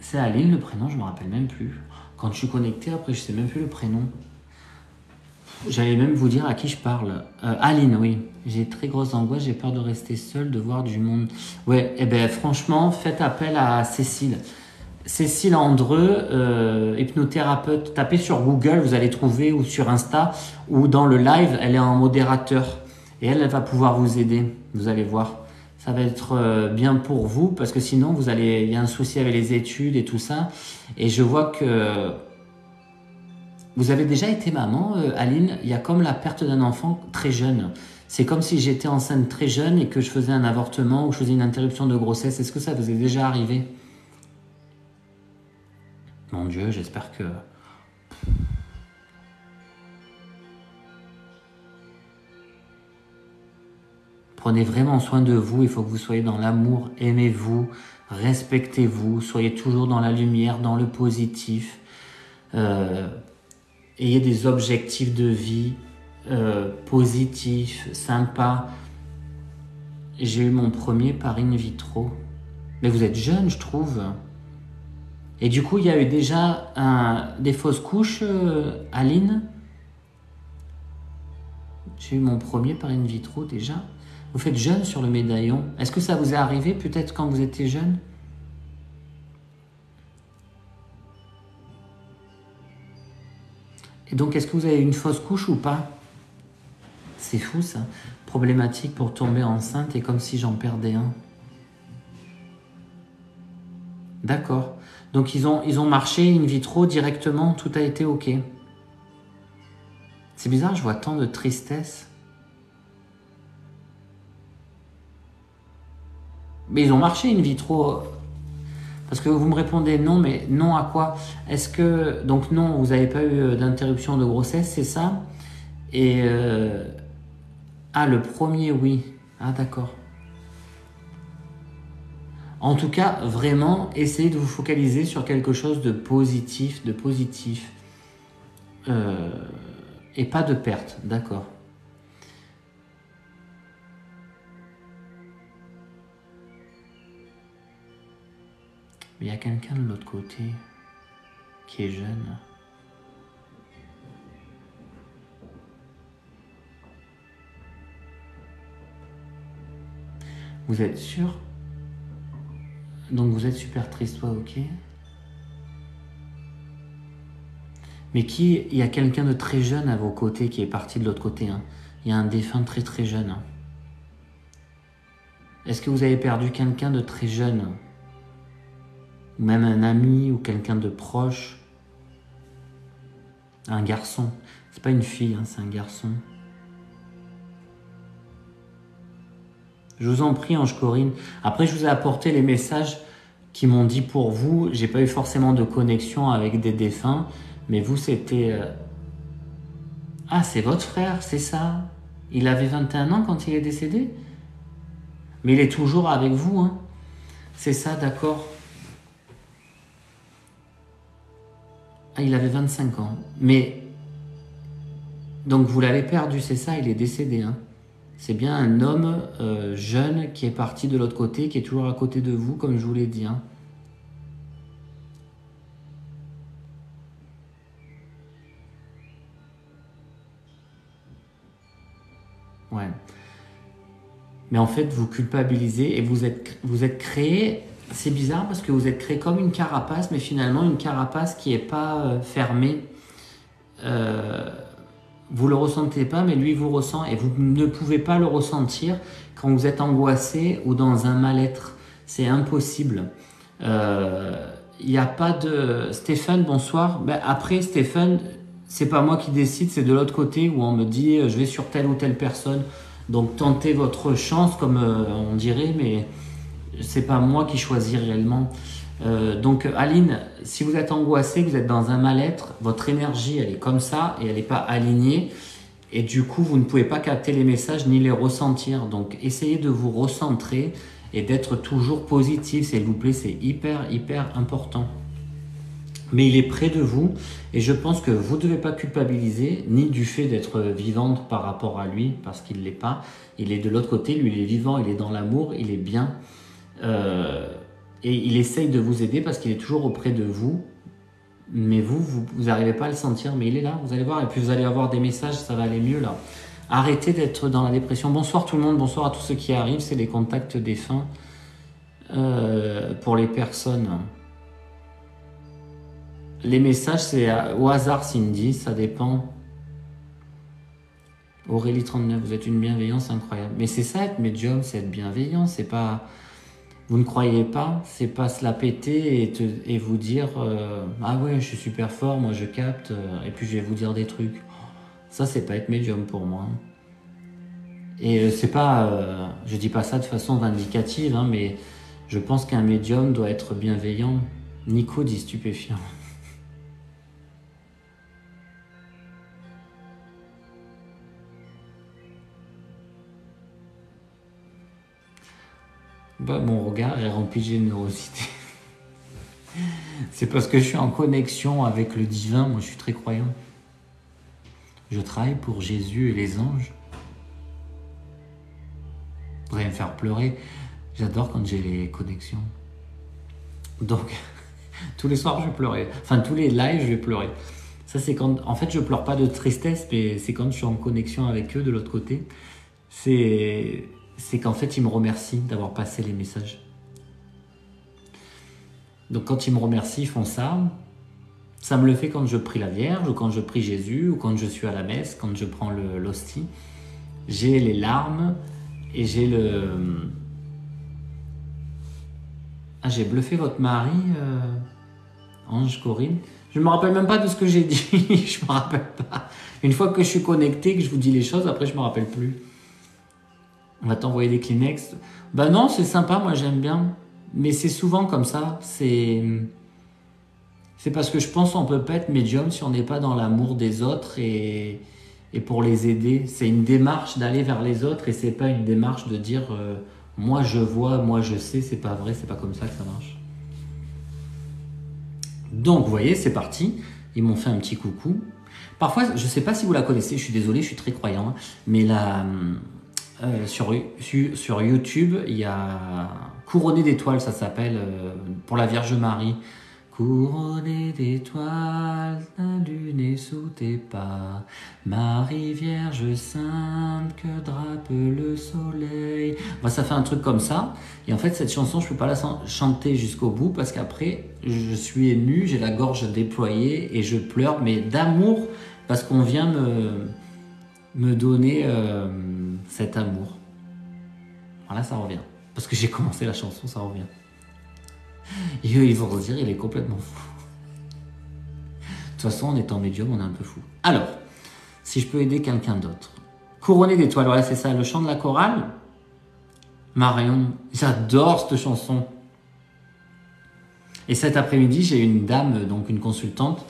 c'est Aline le prénom, je me rappelle même plus. Quand je suis connecté, après je sais même plus le prénom. J'allais même vous dire à qui je parle. Aline, oui. J'ai très grosse angoisse, j'ai peur de rester seule, de voir du monde. Ouais, et ben franchement, faites appel à Cécile. Cécile Andreu, hypnothérapeute. Tapez sur Google, vous allez trouver, ou sur Insta, ou dans le live, elle est en modérateur. Et elle va pouvoir vous aider, vous allez voir. Ça va être bien pour vous, parce que sinon, il y a un souci avec les études et tout ça. Et je vois que vous avez déjà été maman, Aline. Il y a comme la perte d'un enfant très jeune. C'est comme si j'étais enceinte très jeune et que je faisais un avortement ou je faisais une interruption de grossesse. Est-ce que ça vous est déjà arrivé? Mon Dieu, j'espère que... Prenez vraiment soin de vous, il faut que vous soyez dans l'amour, aimez-vous, respectez-vous, soyez toujours dans la lumière, dans le positif. Ayez des objectifs de vie positifs, sympas. J'ai eu mon premier par in vitro. Mais vous êtes jeune, je trouve. Et du coup, il y a eu déjà des fausses couches, Aline. J'ai eu mon premier par in vitro déjà. Vous faites jeune sur le médaillon. Est-ce que ça vous est arrivé peut-être quand vous étiez jeune? Et donc, est-ce que vous avez une fausse couche ou pas? C'est fou ça. Problématique pour tomber enceinte et comme si j'en perdais un. D'accord. Donc ils ont marché in vitro directement, tout a été ok. C'est bizarre, je vois tant de tristesse. Mais ils ont marché in vitro. Parce que vous me répondez non, mais non à quoi? Est-ce que... Donc non, vous n'avez pas eu d'interruption de grossesse, c'est ça? Et... Ah, le premier, oui. Ah, d'accord. En tout cas, vraiment, essayez de vous focaliser sur quelque chose de positif, et pas de perte, d'accord. Mais il y a quelqu'un de l'autre côté qui est jeune. Vous êtes sûr? Donc vous êtes super triste, toi, ok? Mais il y a quelqu'un de très jeune à vos côtés qui est parti de l'autre côté, hein. Il y a un défunt très très jeune, hein. Est-ce que vous avez perdu quelqu'un de très jeune? Ou même un ami ou quelqu'un de proche? Un garçon. C'est pas une fille, hein, c'est un garçon. Je vous en prie, Ange Corinne. Après, je vous ai apporté les messages qui m'ont dit pour vous. J'ai pas eu forcément de connexion avec des défunts, mais vous, c'était... Ah, c'est votre frère, c'est ça? Il avait 21 ans quand il est décédé? Mais il est toujours avec vous, hein? C'est ça, d'accord. Ah, il avait 25 ans. Mais... Donc vous l'avez perdu, c'est ça, il est décédé, hein? C'est bien un homme jeune qui est parti de l'autre côté, qui est toujours à côté de vous, comme je vous l'ai dit, hein. Ouais. Mais en fait, vous culpabilisez et vous êtes créé, c'est bizarre parce que vous êtes créé comme une carapace, mais finalement une carapace qui n'est pas fermée. Vous le ressentez pas, mais lui vous ressent et vous ne pouvez pas le ressentir quand vous êtes angoissé ou dans un mal-être. C'est impossible. Il n'y a pas de... Stéphane, bonsoir. Ben, après, Stéphane, c'est pas moi qui décide, c'est de l'autre côté où on me dit je vais sur telle ou telle personne. Donc tentez votre chance, comme on dirait, mais c'est pas moi qui choisis réellement. Donc Aline, si vous êtes angoissée, vous êtes dans un mal-être, votre énergie elle est comme ça et elle n'est pas alignée. Et du coup, vous ne pouvez pas capter les messages ni les ressentir. Donc essayez de vous recentrer et d'être toujours positif, s'il vous plaît, c'est hyper, hyper important. Mais il est près de vous et je pense que vous ne devez pas culpabiliser ni du fait d'être vivante par rapport à lui parce qu'il ne l'est pas. Il est de l'autre côté, lui il est vivant, il est dans l'amour, il est bien et il essaye de vous aider parce qu'il est toujours auprès de vous. Mais vous n'arrivez pas à le sentir, mais il est là, vous allez voir. Et puis vous allez avoir des messages, ça va aller mieux là. Arrêtez d'être dans la dépression. Bonsoir tout le monde, bonsoir à tous ceux qui arrivent. C'est les contacts défunts pour les personnes. Les messages, c'est au hasard, Cindy, ça dépend. Aurélie39, vous êtes une bienveillance incroyable. Mais c'est ça être médium, c'est être bienveillant, c'est pas... Vous ne croyez pas, c'est pas se la péter et vous dire ah ouais, je suis super fort, moi je capte, et puis je vais vous dire des trucs. Ça, c'est pas être médium pour moi. Et c'est pas... je dis pas ça de façon vindicative, hein, mais je pense qu'un médium doit être bienveillant. Nico dit stupéfiant. Bah, mon regard est rempli de générosité. C'est parce que je suis en connexion avec le divin. Moi, je suis très croyant. Je travaille pour Jésus et les anges. Vous allez me faire pleurer. J'adore quand j'ai les connexions. Donc, tous les soirs, je vais pleurer. Enfin, tous les lives, je vais pleurer. Ça, c'est quand... En fait, je pleure pas de tristesse, mais c'est quand je suis en connexion avec eux de l'autre côté. C'est qu'en fait, ils me remercient d'avoir passé les messages. Donc, quand ils me remercient, ils font ça. Ça me le fait quand je prie la Vierge, ou quand je prie Jésus, ou quand je suis à la messe, quand je prends l'hostie. J'ai les larmes et j'ai le... Ah, j'ai bluffé votre mari, Ange Corinne. Je me rappelle même pas de ce que j'ai dit. Je me rappelle pas. Une fois que je suis connecté, que je vous dis les choses, après je me rappelle plus. On va t'envoyer des Kleenex. Bah non, c'est sympa, moi j'aime bien. Mais c'est souvent comme ça. C'est parce que je pense qu'on peut pas être médium si on n'est pas dans l'amour des autres et pour les aider. C'est une démarche d'aller vers les autres et c'est pas une démarche de dire moi je vois, moi je sais. C'est pas vrai, c'est pas comme ça que ça marche. Donc, vous voyez, c'est parti. Ils m'ont fait un petit coucou. Parfois, je ne sais pas si vous la connaissez, je suis désolé, je suis très croyant, hein, mais là, sur YouTube, il y a Couronné d'étoiles, ça s'appelle, pour la Vierge Marie. Couronné d'étoiles, la lune est sous tes pas. Marie Vierge Sainte, que drape le soleil. Enfin, ça fait un truc comme ça. Et en fait, cette chanson, je peux pas la chanter jusqu'au bout parce qu'après, je suis ému, j'ai la gorge déployée et je pleure, mais d'amour parce qu'on vient me donner cet amour. Voilà, ça revient. Parce que j'ai commencé la chanson, ça revient. Et eux, ils vont redire, il est complètement fou. De toute façon, en étant médium, on est un peu fou. Alors, si je peux aider quelqu'un d'autre. Couronné d'étoiles, voilà, c'est ça, le chant de la chorale. Marion, j'adore cette chanson. Et cet après-midi, j'ai une dame, donc une consultante,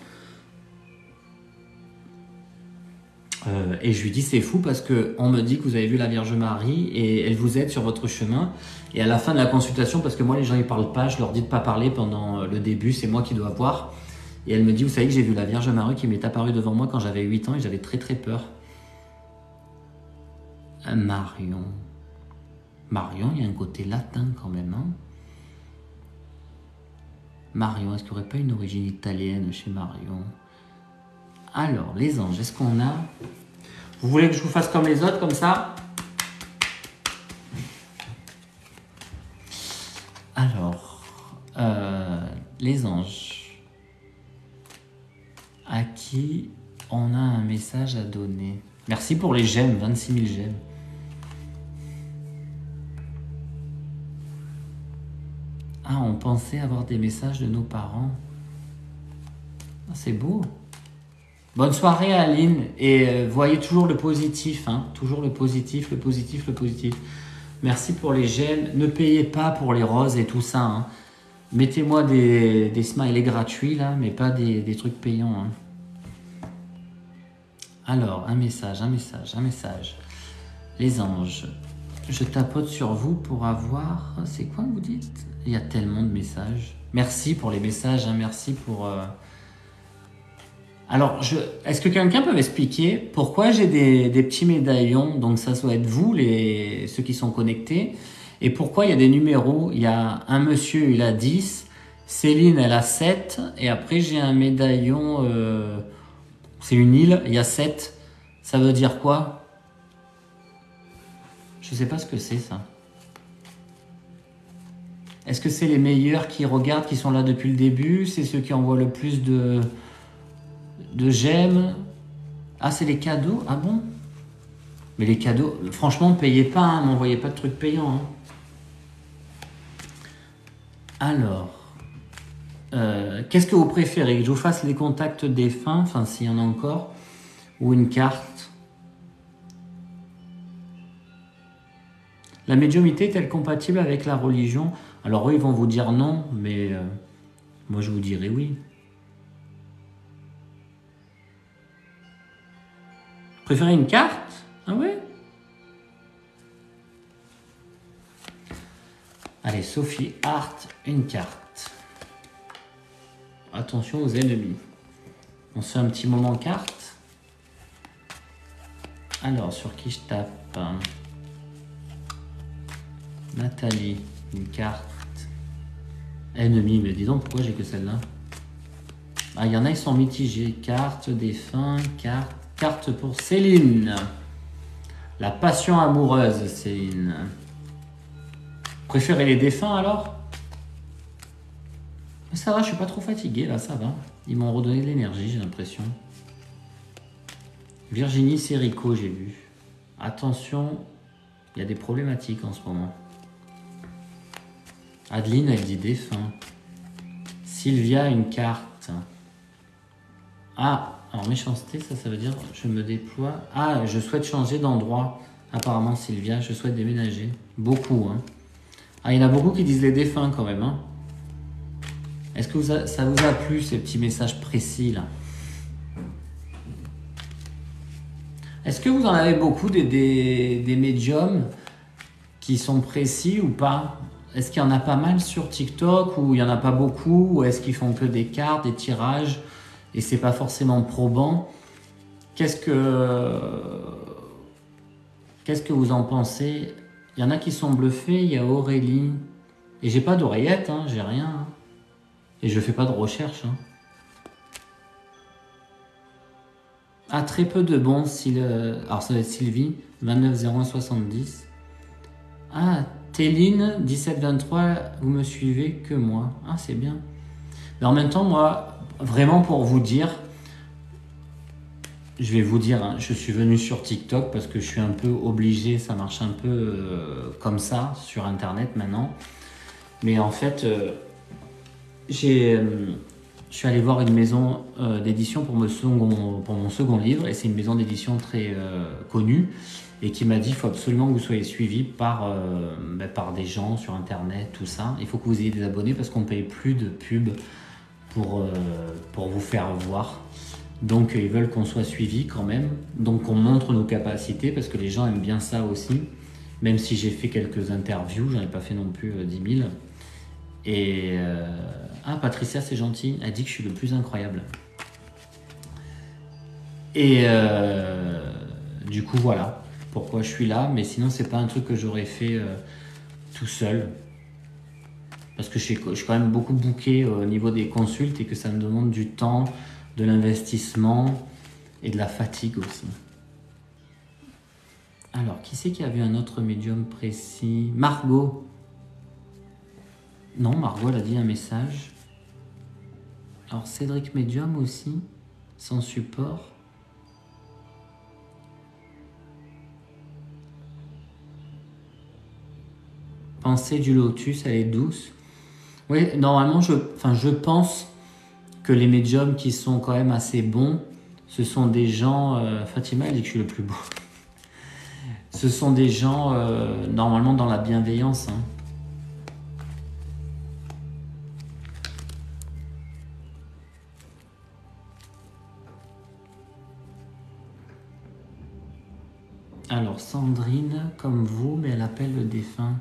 et je lui dis c'est fou parce que on me dit que vous avez vu la Vierge Marie et elle vous aide sur votre chemin. Et à la fin de la consultation, parce que moi les gens ils parlent pas, je leur dis de pas parler pendant le début, c'est moi qui dois voir. Et elle me dit vous savez que j'ai vu la Vierge Marie qui m'est apparue devant moi quand j'avais 8 ans et j'avais très très peur. Marion. Marion, il y a un côté latin quand même. Hein. Marion, est-ce qu'il n'y aurait pas une origine italienne chez Marion? Alors, les anges, est-ce qu'on a... Vous voulez que je vous fasse comme les autres, comme ça? Alors, les anges, à qui on a un message à donner? Merci pour les j'aime, 26 000 j'aime. Ah, on pensait avoir des messages de nos parents. Ah, c'est beau. Bonne soirée Aline et voyez toujours le positif, hein, toujours le positif, le positif, le positif. Merci pour les j'aime. Ne payez pas pour les roses et tout ça. Hein. Mettez-moi des smileys gratuits là, mais pas des trucs payants. Hein. Alors, un message, un message, un message. Les anges, je tapote sur vous pour avoir... C'est quoi vous dites? Il y a tellement de messages. Merci pour les messages, hein, merci pour... Alors, est-ce que quelqu'un peut m'expliquer pourquoi j'ai des petits médaillons, donc ça doit être vous, ceux qui sont connectés, et pourquoi il y a des numéros? Il y a un monsieur, il a 10, Céline, elle a 7, et après j'ai un médaillon, c'est une île, il y a 7. Ça veut dire quoi? Je sais pas ce que c'est ça. Est-ce que c'est les meilleurs qui regardent, qui sont là depuis le début? C'est ceux qui envoient le plus de j'aime. Ah, c'est les cadeaux? Ah bon? Mais les cadeaux, franchement, ne payez pas, hein, n'envoyez pas de trucs payants. Hein. Alors, qu'est-ce que vous préférez? Que je vous fasse les contacts défunts, enfin s'il y en a encore, ou une carte? La médiumnité est-elle compatible avec la religion? Alors eux, ils vont vous dire non, mais moi je vous dirais oui. Préférez une carte? Ah ouais? Sophie Hart, une carte. Attention aux ennemis. On se fait un petit moment carte. Alors, sur qui je tape? Nathalie, une carte. Ennemi, mais dis donc, pourquoi j'ai que celle-là? Ah, il y en a, ils sont mitigés. Carte, défunt, carte pour Céline. La passion amoureuse, Céline. Préférez les défunts alors? Ça va, je suis pas trop fatigué là, ça va. Ils m'ont redonné de l'énergie, j'ai l'impression. Virginie Sérico, j'ai vu. Attention, il y a des problématiques en ce moment. Adeline, elle dit défunt. Sylvia, une carte. Ah, alors méchanceté, ça veut dire je me déploie. Ah, je souhaite changer d'endroit. Apparemment, Sylvia, je souhaite déménager. Beaucoup, hein. Ah, il y en a beaucoup qui disent les défunts quand même, hein. Est-ce que ça vous a plu, ces petits messages précis, là? Est-ce que vous en avez beaucoup des médiums qui sont précis ou pas? Est-ce qu'il y en a pas mal sur TikTok ou il n'y en a pas beaucoup? Ou est-ce qu'ils font que des cartes, des tirages et c'est pas forcément probant? Qu'est-ce que vous en pensez? Il y en a qui sont bluffés, il y a Aurélie. Et j'ai pas d'oreillette, hein, j'ai rien. Hein. Et je fais pas de recherche. Hein. Ah, très peu de bons. Alors ça va être Sylvie, 290170. Ah, Téline, 1723, vous me suivez que moi. Ah, c'est bien. Mais en même temps, moi, vraiment pour vous dire, je vais vous dire, hein, je suis venu sur TikTok parce que je suis un peu obligé, ça marche un peu comme ça sur Internet maintenant. Mais en fait, je suis allé voir une maison d'édition pour mon second livre et c'est une maison d'édition très connue et qui m'a dit il faut absolument que vous soyez suivi par des gens sur Internet, tout ça. Il faut que vous ayez des abonnés parce qu'on ne paye plus de pub pour vous faire voir. Donc ils veulent qu'on soit suivi quand même, donc qu'on montre nos capacités parce que les gens aiment bien ça aussi, même si j'ai fait quelques interviews, j'en ai pas fait non plus 10 000. Et ah, Patricia, c'est gentil, elle dit que je suis le plus incroyable. Et du coup voilà pourquoi je suis là, mais sinon c'est pas un truc que j'aurais fait tout seul. Parce que je suis quand même beaucoup booké au niveau des consultes et que ça me demande du temps, de l'investissement et de la fatigue aussi. Alors, qui c'est qui a vu un autre médium précis? Margot. Non, Margot, elle a dit un message. Alors, Cédric Médium aussi, sans support. Pensée du lotus, elle est douce. Oui, normalement, je pense que les médiums qui sont quand même assez bons, ce sont des gens... Fatima, elle dit que je suis le plus beau. Ce sont des gens, normalement, dans la bienveillance. Hein. Alors, Sandrine, comme vous, mais elle appelle le défunt.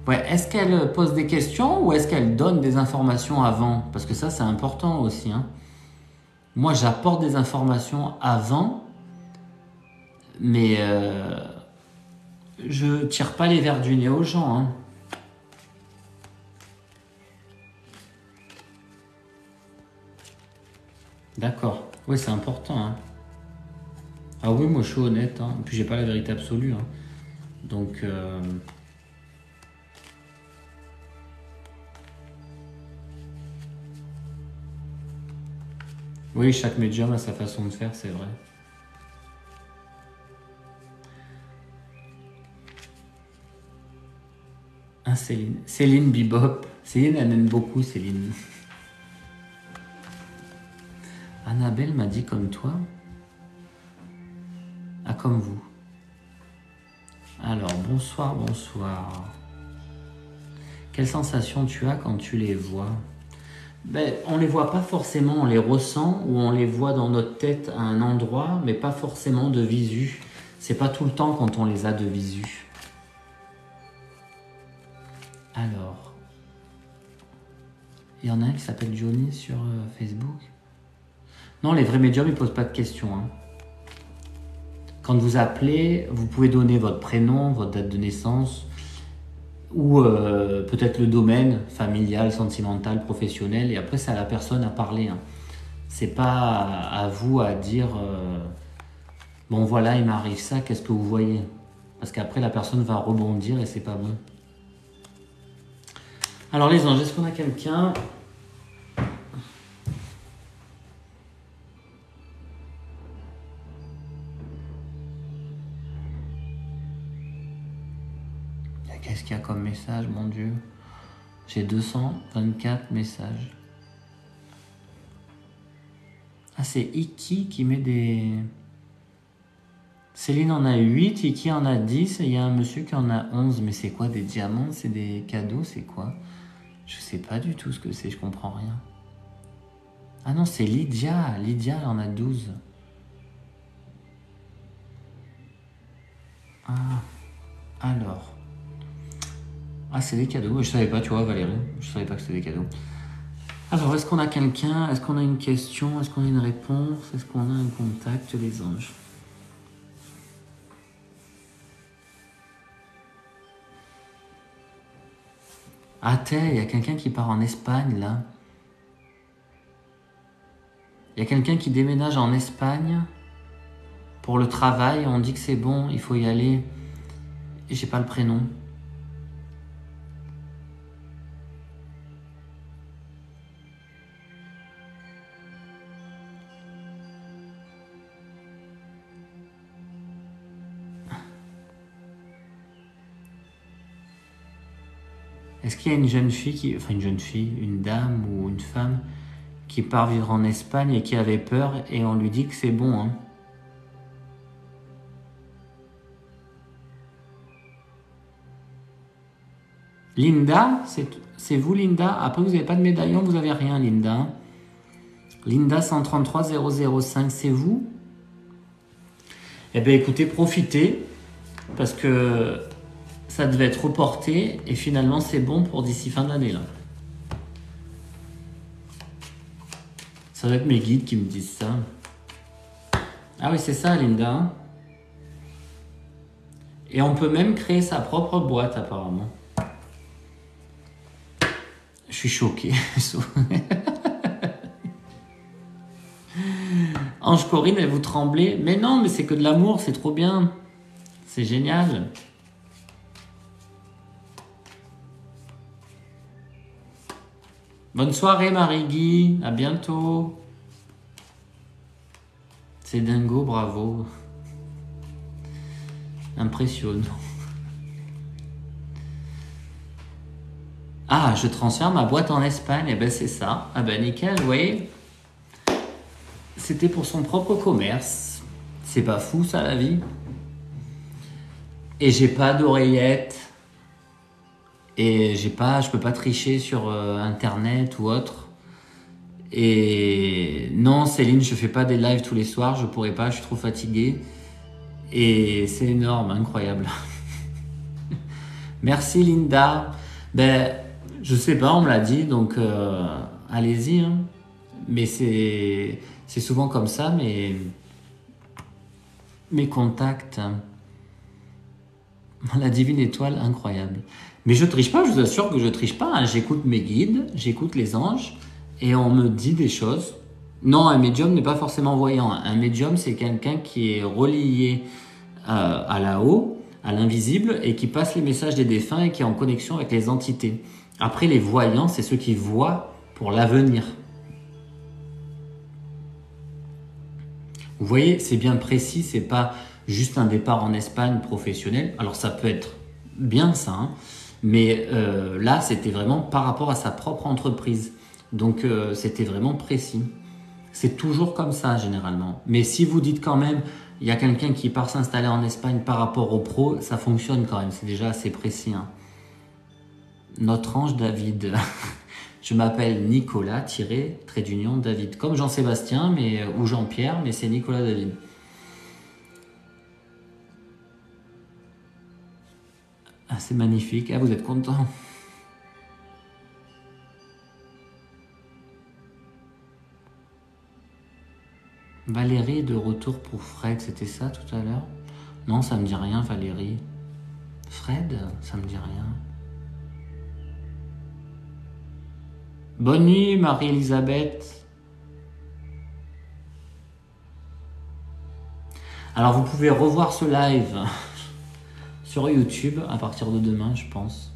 Ouais, est-ce qu'elle pose des questions ou est-ce qu'elle donne des informations avant? Parce que ça, c'est important aussi. Hein. Moi, j'apporte des informations avant, mais je tire pas les verres du nez aux gens. Hein. D'accord. Oui, c'est important. Hein. Ah oui, moi, je suis honnête. Hein. Puis, j'ai pas la vérité absolue. Hein. Donc... Oui, chaque médium a sa façon de faire, c'est vrai. Ah, Céline. Céline Bibop. Céline, elle aime beaucoup, Céline. Annabelle m'a dit comme toi. Ah, comme vous. Alors, bonsoir, bonsoir. Quelle sensation tu as quand tu les vois? Ben, on les voit pas forcément, on les ressent ou on les voit dans notre tête à un endroit, mais pas forcément de visu. C'est pas tout le temps quand on les a de visu. Alors, il y en a un qui s'appelle Johnny sur Facebook. Non, les vrais médiums, ils posent pas de questions. Hein. Quand vous appelez, vous pouvez donner votre prénom, votre date de naissance, ou peut-être le domaine familial, sentimental, professionnel, et après c'est à la personne à parler. Hein. C'est pas à vous à dire bon voilà, il m'arrive ça, qu'est-ce que vous voyez? Parce qu'après la personne va rebondir et c'est pas bon. Alors les anges, est-ce qu'on a quelqu'un? Qu'est-ce qu'il y a comme message, mon Dieu? J'ai 224 messages. Ah, c'est Iki qui met des... Céline en a 8, Iki en a 10, et il y a un monsieur qui en a 11. Mais c'est quoi, des diamants? C'est des cadeaux? C'est quoi? Je sais pas du tout ce que c'est, je comprends rien. Ah non, c'est Lydia. Lydia, elle en a 12. Ah, alors... Ah, c'est des cadeaux. Je savais pas, tu vois, Valérie. Je savais pas que c'était des cadeaux. Alors, est-ce qu'on a quelqu'un? Est-ce qu'on a une question? Est-ce qu'on a une réponse? Est-ce qu'on a un contact, les anges? Ah, il y a quelqu'un qui part en Espagne, là. Il y a quelqu'un qui déménage en Espagne pour le travail. On dit que c'est bon, il faut y aller. Et j'ai pas le prénom. Est-ce qu'il y a une jeune fille enfin une jeune fille, une dame ou une femme qui part vivre en Espagne et qui avait peur et on lui dit que c'est bon, hein? Linda, c'est vous Linda? Après vous n'avez pas de médaillon, vous n'avez rien Linda. Linda 133 005, c'est vous? Eh bien écoutez, profitez, parce que ça devait être reporté, et finalement c'est bon pour d'ici fin d'année là. Ça doit être mes guides qui me disent ça. Ah oui, c'est ça Linda. Et on peut même créer sa propre boîte apparemment. Je suis choqué. Ange Corinne, elle vous tremblez. Mais non, mais c'est que de l'amour, c'est trop bien. C'est génial. Bonne soirée Marie-Guy, à bientôt. C'est dingo, bravo. Impressionnant. Ah, je transfère ma boîte en Espagne, et ben c'est ça. Ah ben nickel, vous voyez. C'était pour son propre commerce. C'est pas fou ça la vie. Et j'ai pas d'oreillette. Et je peux pas tricher sur internet ou autre. Et non Céline, je fais pas des lives tous les soirs, je pourrais pas, je suis trop fatigué. Et c'est énorme, incroyable. Merci Linda. Ben, je sais pas, on me l'a dit, donc allez-y. Hein. Mais c'est souvent comme ça, mes contacts. Hein. La divine étoile, incroyable. Mais je triche pas, je vous assure que je triche pas. Hein. J'écoute mes guides, j'écoute les anges, et on me dit des choses. Non, un médium n'est pas forcément voyant. Un médium, c'est quelqu'un qui est relié à là-haut, à l'invisible, et qui passe les messages des défunts et qui est en connexion avec les entités. Après, les voyants, c'est ceux qui voient pour l'avenir. Vous voyez, c'est bien précis, c'est pas juste un départ en Espagne professionnel. Alors ça peut être bien ça, hein, mais là, c'était vraiment par rapport à sa propre entreprise. Donc c'était vraiment précis. C'est toujours comme ça généralement. Mais si vous dites quand même, il y a quelqu'un qui part s'installer en Espagne par rapport au pro, ça fonctionne quand même. C'est déjà assez précis. Hein. Notre ange David. Je m'appelle Nicolas, trait d'union David. Comme Jean-Sébastien ou Jean-Pierre, mais c'est Nicolas David. Ah, c'est magnifique. Ah, vous êtes content. Valérie est de retour pour Fred, c'était ça tout à l'heure? Non, ça me dit rien, Valérie. Fred, ça me dit rien. Bonne nuit, Marie-Elisabeth. Alors, vous pouvez revoir ce live sur YouTube à partir de demain, je pense.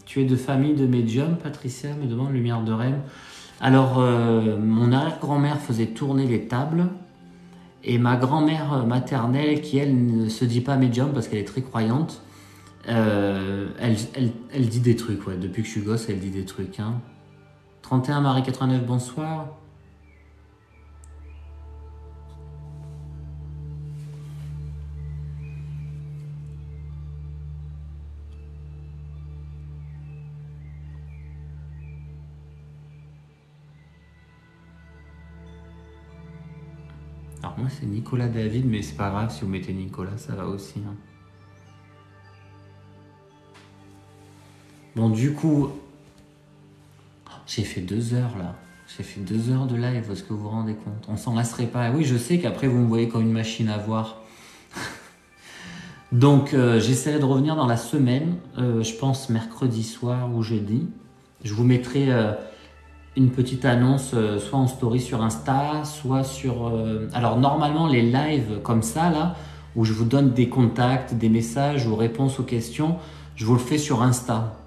Tu es de famille de médium, Patricia me demande Lumière de Rennes. Alors, mon arrière-grand-mère faisait tourner les tables. Et ma grand-mère maternelle, qui elle ne se dit pas médium parce qu'elle est très croyante, elle dit des trucs, ouais. Depuis que je suis gosse, elle dit des trucs. Hein. 31 Marie 89, bonsoir. Alors moi c'est Nicolas David, mais c'est pas grave si vous mettez Nicolas, ça va aussi. Hein. Bon du coup, j'ai fait 2 heures là. J'ai fait 2 heures de live, est-ce que vous vous rendez compte? On s'en lasserait pas. Oui, je sais qu'après vous me voyez comme une machine à voir. Donc j'essaierai de revenir dans la semaine, je pense mercredi soir ou jeudi. Je vous mettrai une petite annonce soit en story sur Insta, soit sur... alors normalement les lives comme ça là, où je vous donne des contacts, des messages ou réponses aux questions, je vous le fais sur Insta.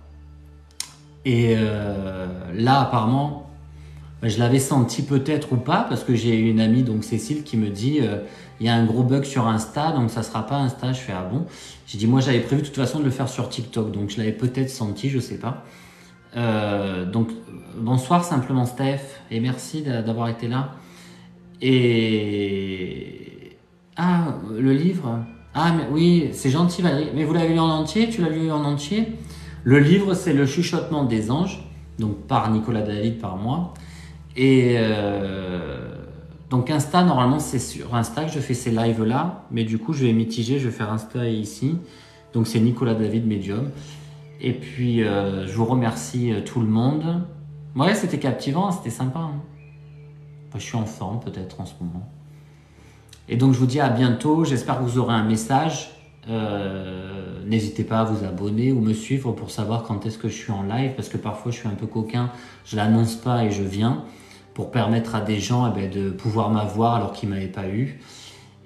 Et là apparemment, je l'avais senti peut-être ou pas, parce que j'ai une amie, donc Cécile, qui me dit il y a un gros bug sur Insta, donc ça sera pas Insta. Je fais ah bon. J'ai dit moi j'avais prévu de toute façon de le faire sur TikTok, donc je l'avais peut-être senti, je sais pas. Donc bonsoir simplement Steph, et merci d'avoir été là. Et ah le livre, ah mais oui c'est gentil Valérie, mais vous l'avez lu en entier? Tu l'as lu en entier? Le livre c'est Le Chuchotement des Anges, donc par Nicolas David, par moi. Et donc Insta, normalement c'est sur Insta que je fais ces lives là, mais du coup je vais mitiger, je vais faire Insta et ici. Donc c'est Nicolas David Medium. Et puis je vous remercie tout le monde. Ouais, c'était captivant, c'était sympa. Hein. Enfin, je suis en forme peut-être en ce moment. Et donc je vous dis à bientôt, j'espère que vous aurez un message. N'hésitez pas à vous abonner ou me suivre pour savoir quand est-ce que je suis en live, parce que parfois je suis un peu coquin, je l'annonce pas et je viens, pour permettre à des gens de pouvoir m'avoir alors qu'ils ne m'avaient pas eu.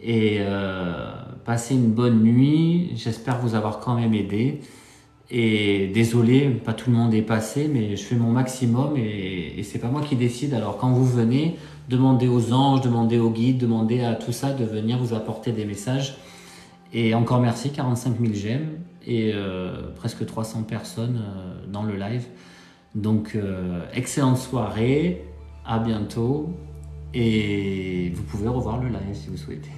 Et passez une bonne nuit, j'espère vous avoir quand même aidé. Et désolé, pas tout le monde est passé, mais je fais mon maximum et c'est pas moi qui décide. Alors quand vous venez, demandez aux anges, demandez aux guides, demandez à tout ça de venir vous apporter des messages. Et encore merci, 45 000 j'aime et presque 300 personnes dans le live. Donc excellente soirée, à bientôt et vous pouvez revoir le live si vous souhaitez.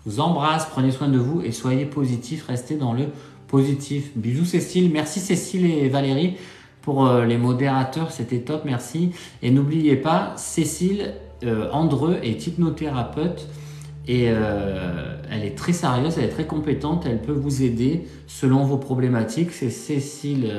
Je vous embrasse, prenez soin de vous et soyez positifs, restez dans le positif. Bisous Cécile, merci Cécile et Valérie pour les modérateurs, c'était top, merci. Et n'oubliez pas, Cécile Andreu est hypnothérapeute et elle est très sérieuse, elle est très compétente, elle peut vous aider selon vos problématiques. C'est Cécile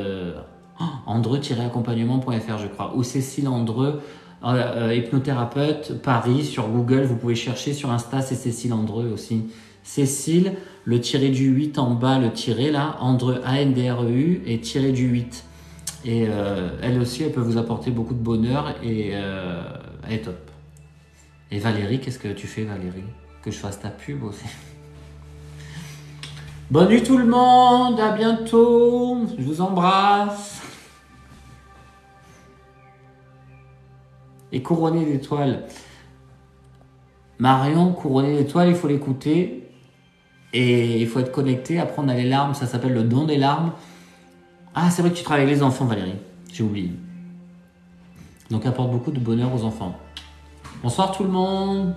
Andreu-accompagnement.fr je crois, ou Cécile Andreu. Hypnothérapeute Paris sur Google, vous pouvez chercher sur Insta, c'est Cécile Andreu aussi. Cécile, le tiré du 8 en bas, le tiré là, Andreu, A-N-D-R-E-U et tiré du 8. Et elle aussi, elle peut vous apporter beaucoup de bonheur et elle est top. Et Valérie, qu'est-ce que tu fais Valérie? Que je fasse ta pub aussi. Bonne nuit tout le monde, à bientôt, je vous embrasse. Et couronné d'étoiles. Marion, couronné d'étoiles, il faut l'écouter. Et il faut être connecté. Après, on a les larmes, ça s'appelle le don des larmes. Ah, c'est vrai que tu travailles avec les enfants, Valérie. J'ai oublié. Donc, apporte beaucoup de bonheur aux enfants. Bonsoir tout le monde.